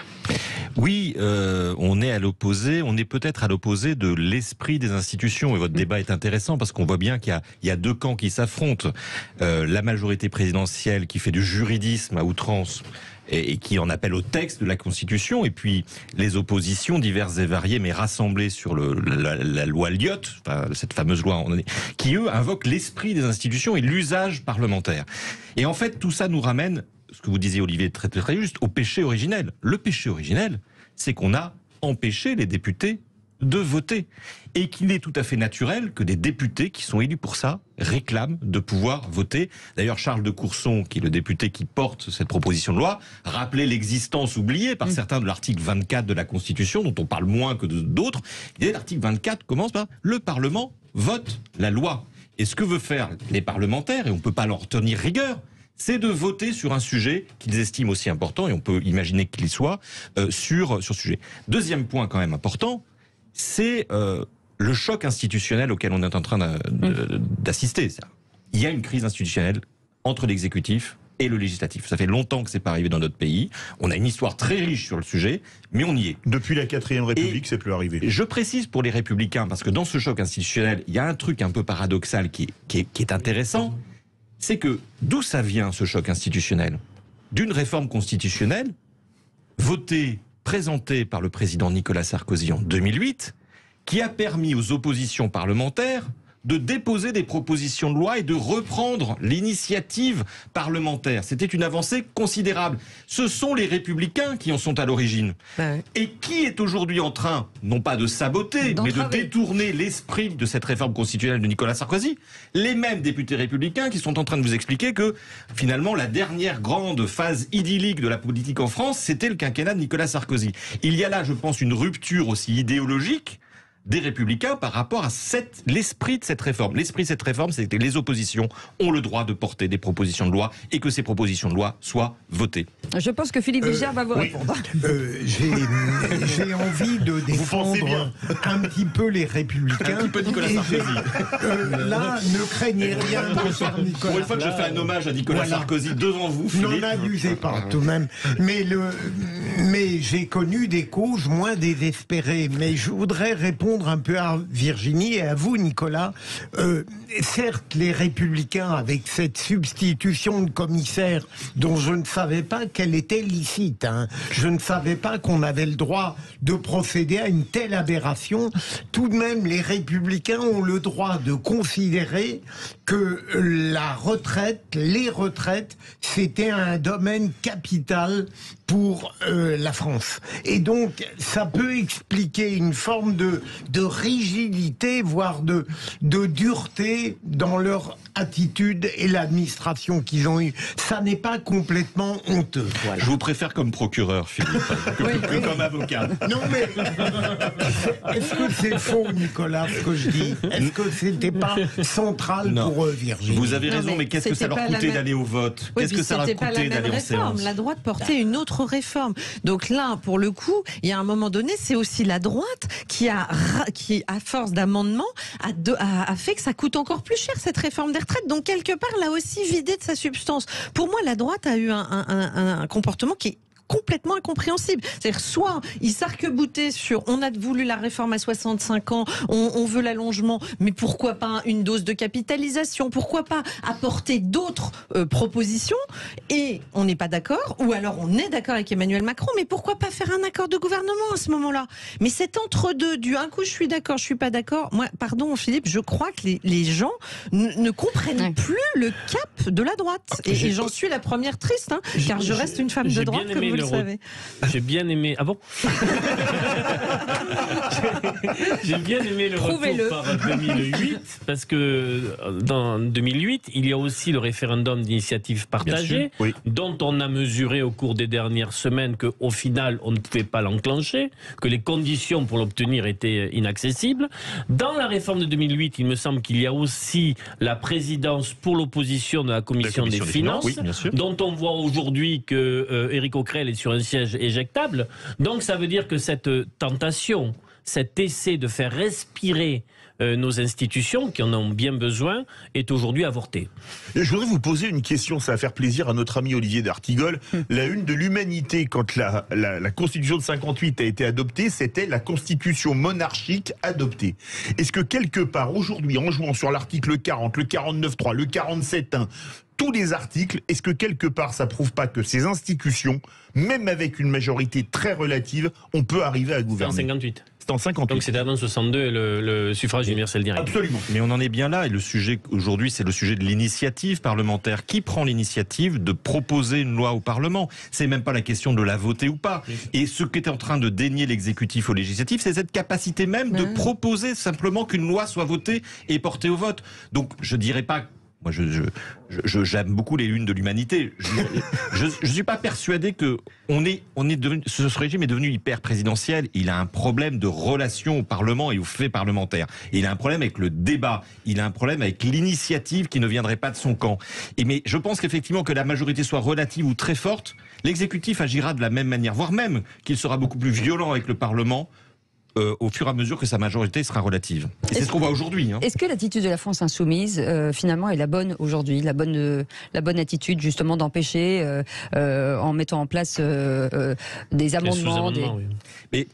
Oui, on est à l'opposé. On est peut-être à l'opposé de l'esprit des institutions. Et votre débat est intéressant parce qu'on voit bien qu'il y a 2 camps qui s'affrontent. La majorité présidentielle qui fait du juridisme à outrance et qui en appelle au texte de la Constitution, et puis les oppositions diverses et variées, mais rassemblées sur la loi Lyotte, cette fameuse loi, qui eux invoquent l'esprit des institutions et l'usage parlementaire. Et en fait, tout ça nous ramène ce que vous disiez, Olivier, très, très juste, au péché originel. Le péché originel, c'est qu'on a empêché les députés de voter. Et qu'il est tout à fait naturel que des députés qui sont élus pour ça réclament de pouvoir voter. D'ailleurs, Charles de Courson, qui est le député qui porte cette proposition de loi, rappelait l'existence oubliée par certains de l'article 24 de la Constitution, dont on parle moins que d'autres. L'article 24 commence par « Le Parlement vote la loi ». Et ce que veulent faire les parlementaires, et on ne peut pas leur tenir rigueur, c'est de voter sur un sujet qu'ils estiment aussi important, et on peut imaginer qu'il soit, sur ce sujet. Deuxième point quand même important, c'est le choc institutionnel auquel on est en train d'assister. Il y a une crise institutionnelle entre l'exécutif et le législatif. Ça fait longtemps que c'est pas arrivé dans notre pays. On a une histoire très riche sur le sujet, mais on y est. Depuis la 4e République, c'est plus arrivé. Je précise pour les Républicains, parce que dans ce choc institutionnel, il y a un truc un peu paradoxal qui est intéressant, c'est que d'où ça vient ce choc institutionnel? D'une réforme constitutionnelle votée, présentée par le président Nicolas Sarkozy en 2008, qui a permis aux oppositions parlementaires de déposer des propositions de loi et de reprendre l'initiative parlementaire. C'était une avancée considérable. Ce sont les Républicains qui en sont à l'origine. Et qui est aujourd'hui en train, non pas de saboter, mais de détourner l'esprit de cette réforme constitutionnelle de Nicolas Sarkozy? Les mêmes députés républicains qui sont en train de vous expliquer que, finalement, la dernière grande phase idyllique de la politique en France, c'était le quinquennat de Nicolas Sarkozy. Il y a là, je pense, une rupture aussi idéologique des Républicains par rapport à l'esprit de cette réforme. L'esprit de cette réforme, c'est que les oppositions ont le droit de porter des propositions de loi et que ces propositions de loi soient votées. Je pense que Philippe Vigier va vous répondre. J'ai envie de défendre un petit peu les Républicains. Un petit peu Nicolas Sarkozy. Là, ne craignez rien de faire Nicolas. Pour une fois que je fais un hommage à Nicolas Sarkozy devant vous, Philippe. N'en abusez pas, tout de même. Mais j'ai connu des causes moins désespérées. Mais je voudrais répondre un peu à Virginie et à vous, Nicolas. Certes, les Républicains, avec cette substitution de commissaire dont je ne savais pas qu'elle était licite, je ne savais pas qu'on avait le droit de procéder à une telle aberration. Tout de même, les Républicains ont le droit de considérer que les retraites, c'était un domaine capital pour la France. Et donc, ça peut expliquer une forme de rigidité, voire de dureté dans leur attitude et l'administration qu'ils ont eue. Ça n'est pas complètement honteux. Voilà. Je vous préfère comme procureur, Philippe, que comme avocat. Non mais, est-ce que c'est faux, Nicolas, ce que je dis? Est-ce que c'était pas central pour eux, Virginie? Vous avez raison, mais qu'est-ce que ça leur coûtait d'aller au vote? Qu'est-ce que ça leur coûtait d'aller en séance? La droite portait une autre réforme. Donc là, pour le coup, il y a un moment donné, c'est aussi la droite qui, à force d'amendements, a fait que ça coûte encore plus cher, cette réforme des retraites. Donc, quelque part, l'a aussi vidé de sa substance. Pour moi, la droite a eu un comportement qui est complètement incompréhensible. C'est-à-dire, soit ils s'arc-boutaient sur on a voulu la réforme à 65 ans, on veut l'allongement, mais pourquoi pas une dose de capitalisation, pourquoi pas apporter d'autres propositions, et on n'est pas d'accord, ou alors on est d'accord avec Emmanuel Macron, mais pourquoi pas faire un accord de gouvernement à ce moment-là? Mais c'est entre-deux, un coup je suis d'accord, je suis pas d'accord. Moi, pardon Philippe, je crois que les gens ne comprennent plus le cap de la droite. Et j'en suis la première triste, car je reste une femme de droite, comme vous le savez. J'ai bien aimé... Ah bon? J'ai bien aimé le retour par 2008, parce que dans 2008, il y a aussi le référendum d'initiative partagée, dont on a mesuré au cours des dernières semaines qu'au final, on ne pouvait pas l'enclencher, que les conditions pour l'obtenir étaient inaccessibles. Dans la réforme de 2008, il me semble qu'il y a aussi la présidence pour l'opposition de la Commission des Finances, dont on voit aujourd'hui que Éric Coquerel est sur un siège éjectable. Donc ça veut dire que cette tentation, cet essai de faire respirer nos institutions, qui en ont bien besoin, est aujourd'hui avorté. Je voudrais vous poser une question, ça va faire plaisir à notre ami Olivier d'Artigol. La une de l'Humanité, quand la Constitution de 58 a été adoptée, c'était la Constitution monarchique adoptée. Est-ce que quelque part, aujourd'hui, en jouant sur l'article 40, le 49.3, le 47.1, tous les articles, est-ce que quelque part ça prouve pas que ces institutions, même avec une majorité très relative, on peut arriver à gouverner? C'est en 58. C'est en 58. Donc c'était avant 62 le suffrage universel direct. Absolument. Mais on en est bien là, et le sujet aujourd'hui, c'est le sujet de l'initiative parlementaire. Qui prend l'initiative de proposer une loi au Parlement? C'est même pas la question de la voter ou pas. Et ce qu'est en train de dénier l'exécutif au législatif, c'est cette capacité même de proposer simplement qu'une loi soit votée et portée au vote. Donc je dirais pas... Moi, j'aime beaucoup les lunes de l'humanité. Je ne suis pas persuadé que ce régime est devenu hyper présidentiel. Il a un problème de relation au Parlement et aux faits parlementaires. Il a un problème avec le débat. Il a un problème avec l'initiative qui ne viendrait pas de son camp. Mais je pense qu'effectivement, que la majorité soit relative ou très forte, l'exécutif agira de la même manière, voire même qu'il sera beaucoup plus violent avec le Parlement au fur et à mesure que sa majorité sera relative. Et c'est ce qu'on voit aujourd'hui. Est-ce que l'attitude de la France insoumise, finalement, est la bonne aujourd'hui, la bonne attitude justement d'empêcher, en mettant en place des amendements oui. Mais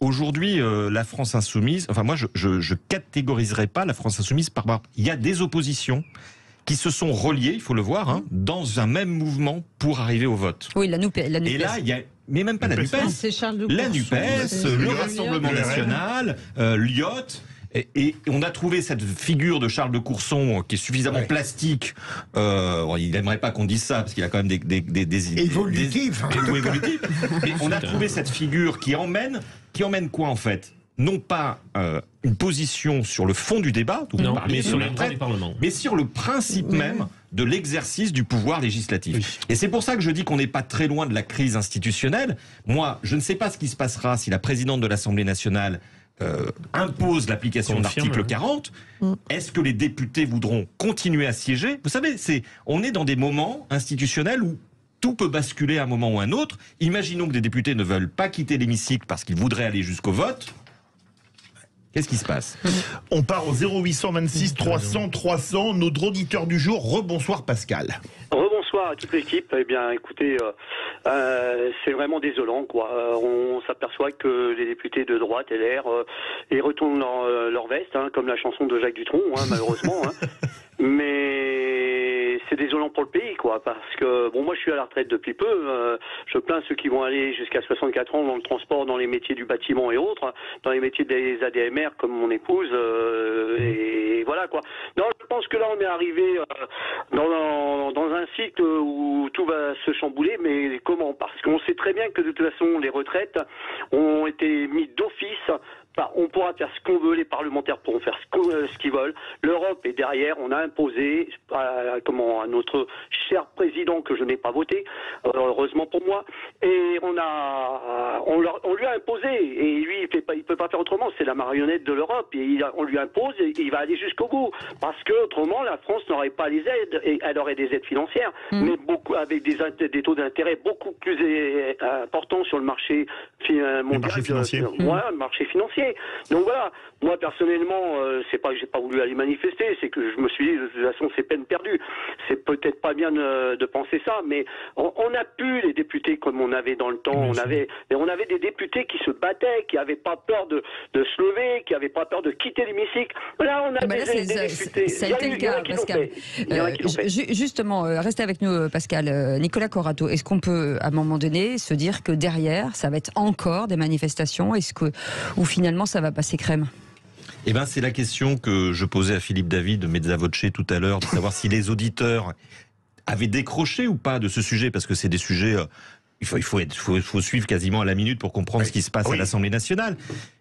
aujourd'hui, la France insoumise, enfin moi je catégoriserai pas la France insoumise par rapport. Il y a des oppositions qui se sont reliées, il faut le voir, dans un même mouvement pour arriver au vote. Oui, la NUPES. Et là, il y a... Mais même pas la NUPES, la NUPES, le Rassemblement National, l'IOT, et on a trouvé cette figure de Charles de Courson qui est suffisamment plastique. Il n'aimerait pas qu'on dise ça parce qu'il a quand même des évolutifs. Mais on a trouvé cette figure qui emmène quoi en fait? Non pas une position sur le fond du débat, mais sur l'intérêt du Parlement, mais sur le principe même de l'exercice du pouvoir législatif. Oui. Et c'est pour ça que je dis qu'on n'est pas très loin de la crise institutionnelle. Moi, je ne sais pas ce qui se passera si la présidente de l'Assemblée nationale impose l'application de l'article 40. Est-ce que les députés voudront continuer à siéger? Vous savez, on est dans des moments institutionnels où tout peut basculer à un moment ou à un autre. Imaginons que des députés ne veulent pas quitter l'hémicycle parce qu'ils voudraient aller jusqu'au vote. Qu'est-ce qui se passe? On part au 0826 300 300. Notre auditeur du jour, rebonsoir Pascal. Rebonsoir à toute l'équipe. Eh bien, écoutez, c'est vraiment désolant, quoi. On s'aperçoit que les députés de droite, LR, ils retournent leur veste, comme la chanson de Jacques Dutronc, malheureusement. Mais c'est désolant pour le pays, quoi, parce que bon, moi je suis à la retraite depuis peu. Je plains ceux qui vont aller jusqu'à 64 ans dans le transport, dans les métiers du bâtiment et autres, dans les métiers des ADMR comme mon épouse, et voilà quoi. Non, je pense que là on est arrivé dans un cycle où tout va se chambouler, mais comment? Parce qu'on sait très bien que de toute façon les retraites ont été mises d'office. On pourra faire ce qu'on veut, les parlementaires pourront faire ce qu'ils veulent. L'Europe est derrière, on a imposé à notre cher président que je n'ai pas voté, heureusement pour moi, et on lui a imposé, et lui il peut pas faire autrement, c'est la marionnette de l'Europe, et on lui impose et il va aller jusqu'au bout, parce que autrement la France n'aurait pas les aides, et elle aurait des aides financières, mais beaucoup avec des taux d'intérêt beaucoup plus importants sur le marché mondial, le marché financier. Le marché financier. Donc voilà, moi personnellement, c'est pas que j'ai pas voulu aller manifester, c'est que je me suis dit de toute façon c'est peine perdue. C'est peut-être pas bien de penser ça, mais on a pu les députés comme on avait dans le temps, on avait des députés qui se battaient, qui avaient pas peur de se lever, qui avaient pas peur de quitter l'hémicycle. Là on a des députés. Ça a été le cas, Pascal. Justement, restez avec nous, Pascal. Nicolas Corato, est-ce qu'on peut à un moment donné se dire que derrière ça va être encore des manifestations, ou finalement ça va passer crème? Eh ben, c'est la question que je posais à Philippe David, Mezza Voce, tout à l'heure, de savoir si les auditeurs avaient décroché ou pas de ce sujet, parce que c'est des sujets... Il faut suivre quasiment à la minute pour comprendre ce qui se passe à l'Assemblée nationale.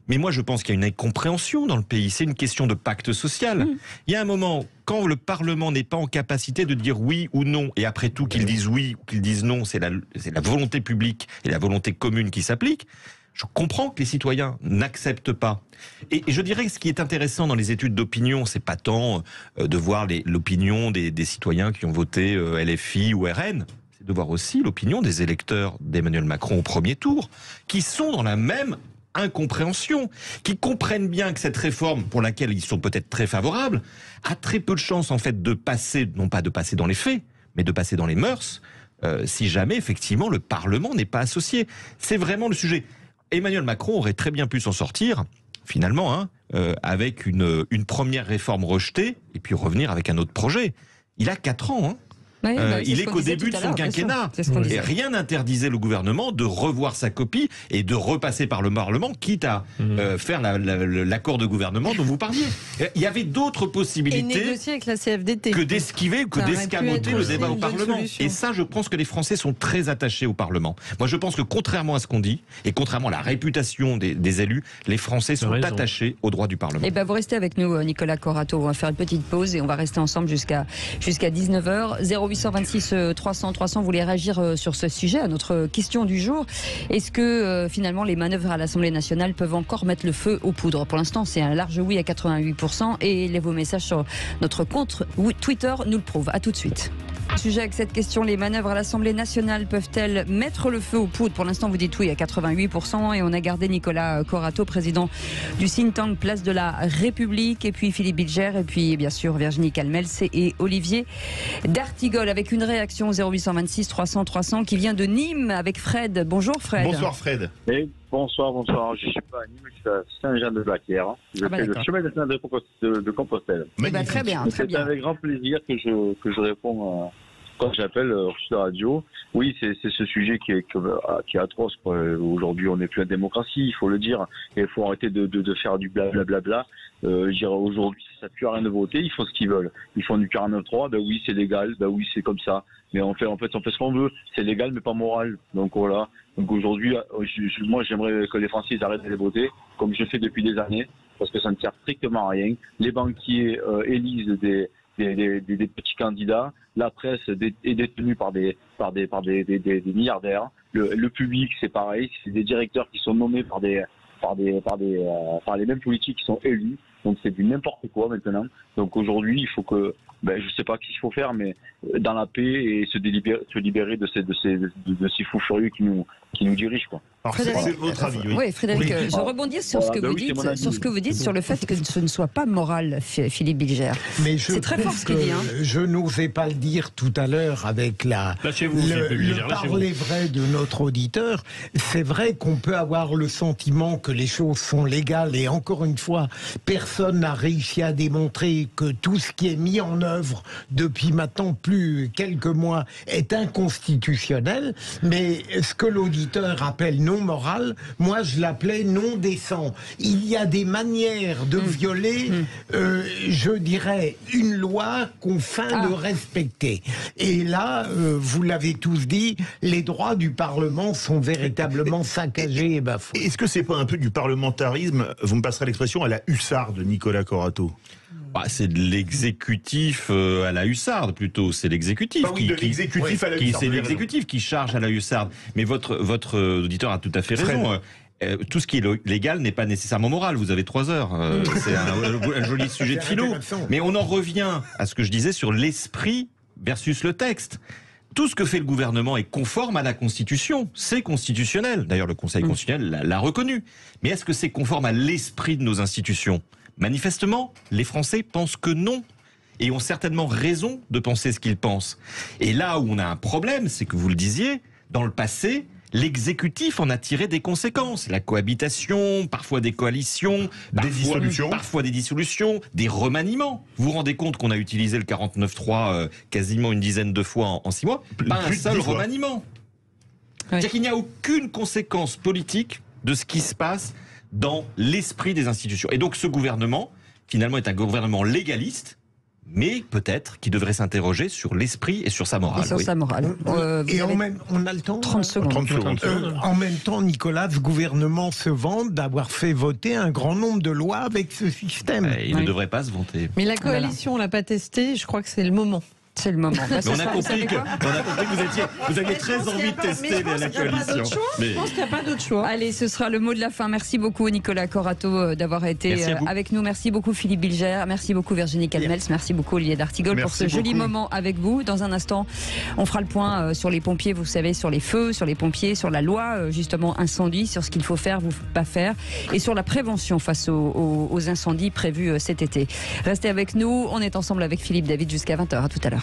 Mais moi, je pense qu'il y a une incompréhension dans le pays. C'est une question de pacte social. Il y a un moment, quand le Parlement n'est pas en capacité de dire oui ou non, et après tout qu'ils disent oui ou qu'ils disent non, c'est la volonté publique et la volonté commune qui s'applique. Je comprends que les citoyens n'acceptent pas. Et je dirais que ce qui est intéressant dans les études d'opinion, c'est pas tant de voir l'opinion des citoyens qui ont voté LFI ou RN, c'est de voir aussi l'opinion des électeurs d'Emmanuel Macron au premier tour, qui sont dans la même incompréhension, qui comprennent bien que cette réforme, pour laquelle ils sont peut-être très favorables, a très peu de chances en fait de passer, non pas de passer dans les faits, mais de passer dans les mœurs, si jamais effectivement le Parlement n'est pas associé. C'est vraiment le sujet. Emmanuel Macron aurait très bien pu s'en sortir, finalement, avec une première réforme rejetée, et puis revenir avec un autre projet. Il a 4 ans. il est qu'au début de son quinquennat. Et rien n'interdisait le gouvernement de revoir sa copie et de repasser par le Parlement, quitte à faire l'accord de gouvernement dont vous parliez. Il y avait d'autres possibilités et négocier avec la CFDT. que d'esquiver ou que d'escamoter le débat au Parlement. Et ça, je pense que les Français sont très attachés au Parlement. Moi, je pense que contrairement à ce qu'on dit, et contrairement à la réputation des élus, les Français sont attachés au droit du Parlement. Et vous restez avec nous, Nicolas Corato. On va faire une petite pause et on va rester ensemble jusqu'à 19h. 0826 300 300, vous voulez réagir sur ce sujet, à notre question du jour. Est-ce que finalement les manœuvres à l'Assemblée nationale peuvent encore mettre le feu aux poudres? Pour l'instant, c'est un large oui à 88% et vos messages sur notre compte Twitter nous le prouvent. À tout de suite. Sujet avec cette question, les manœuvres à l'Assemblée nationale peuvent-elles mettre le feu aux poudres? Pour l'instant, vous dites oui à 88% et on a gardé Nicolas Corato, président du think tank Place de la République, et puis Philippe Bilger, et puis bien sûr Virginie Calmels et Olivier d'Artigol, avec une réaction au 0826 300 300 qui vient de Nîmes avec Fred. Bonjour Fred. Bonsoir Fred. Bonsoir. Je ne suis pas à Nîmes, je suis à Saint-Jean-de-Blaquière. Je fais le chemin national de Compostelle. Très bien. C'est avec grand plaisir que je réponds quand j'appelle sur la radio. Oui, c'est ce sujet qui est atroce. Aujourd'hui, on n'est plus en démocratie, il faut le dire. Et il faut arrêter de faire du blablabla. Aujourd'hui, ça ne sert plus à rien de voter, ils font ce qu'ils veulent. Ils font du 49.3, ben oui, c'est légal, ben oui, c'est comme ça. Mais en fait, on fait ce qu'on veut. C'est légal, mais pas moral. Donc voilà. Donc aujourd'hui, moi, j'aimerais que les Français arrêtent de voter, comme je fais depuis des années, parce que ça ne sert strictement à rien. Les banquiers élisent des petits candidats. La presse est détenue par des milliardaires. Le public, c'est pareil. C'est des directeurs qui sont nommés par les mêmes politiques qui sont élus. Donc c'est du n'importe quoi maintenant. Donc aujourd'hui, il faut que, je sais pas ce qu'il faut faire, mais dans la paix et se libérer de ces fous furieux qui nous dirigent, quoi. Alors, c'est votre avis, oui. Oui, Frédéric, je rebondis sur ce que vous dites, sur le fait que ce ne soit pas moral, Philippe Bilger. Mais c'est très fort ce qu'il dit. Je n'osais pas le dire tout à l'heure avec le parler vrai de notre auditeur. C'est vrai qu'on peut avoir le sentiment que les choses sont légales, et encore une fois, personne n'a réussi à démontrer que tout ce qui est mis en œuvre depuis maintenant quelques mois est inconstitutionnel. Mais ce que l'auditeur appelle non moral, moi je l'appelais non décent. Il y a des manières de violer, je dirais, une loi qu'on feint de respecter. Et là, vous l'avez tous dit, les droits du Parlement sont véritablement saccagés et bafoués. Est-ce que c'est pas un peu du parlementarisme, vous me passerez l'expression, à la hussarde, Nicolas Corato? C'est de l'exécutif à la hussarde plutôt. C'est l'exécutif c'est l'exécutif qui charge à la hussarde. Mais votre auditeur a tout à fait raison. Tout ce qui est légal n'est pas nécessairement moral. Vous avez 3 heures. C'est un joli sujet de philo. Mais on en revient à ce que je disais sur l'esprit versus le texte. Tout ce que fait le gouvernement est conforme à la Constitution. C'est constitutionnel. D'ailleurs, le Conseil constitutionnel l'a reconnu. Mais est-ce que c'est conforme à l'esprit de nos institutions ? Manifestement, les Français pensent que non. Et ont certainement raison de penser ce qu'ils pensent. Et là où on a un problème, c'est que vous le disiez, dans le passé, l'exécutif en a tiré des conséquences. La cohabitation, parfois des coalitions, parfois des dissolutions, des remaniements. Vous vous rendez compte qu'on a utilisé le 49.3 quasiment une dizaine de fois en 6 mois? Pas un seul remaniement. C'est-à-dire qu'il n'y a aucune conséquence politique de ce qui se passe dans l'esprit des institutions. Et donc ce gouvernement, finalement, est un gouvernement légaliste, mais peut-être qui devrait s'interroger sur l'esprit et sur sa morale. Sa morale. On a le temps 30 secondes. En même temps, Nicolas, ce gouvernement se vante d'avoir fait voter un grand nombre de lois avec ce système. Il ne devrait pas se vanter. Mais la coalition, on l'a pas testé, je crois que c'est le moment. C'est le moment. Mais on a compris que vous aviez très envie de tester la coalition. Je pense qu'il n'y a pas d'autre choix. Allez, ce sera le mot de la fin. Merci beaucoup Nicolas Corato d'avoir été avec nous. Merci beaucoup Philippe Bilger. Merci beaucoup Virginie Calmels. Merci beaucoup Olivier d'Artigol pour ce joli moment avec vous. Dans un instant, on fera le point sur les pompiers, vous savez, sur les feux, sur les pompiers, sur la loi justement incendie, sur ce qu'il faut faire, pas faire, et sur la prévention face aux incendies prévus cet été. Restez avec nous. On est ensemble avec Philippe David jusqu'à 20h. À tout à l'heure.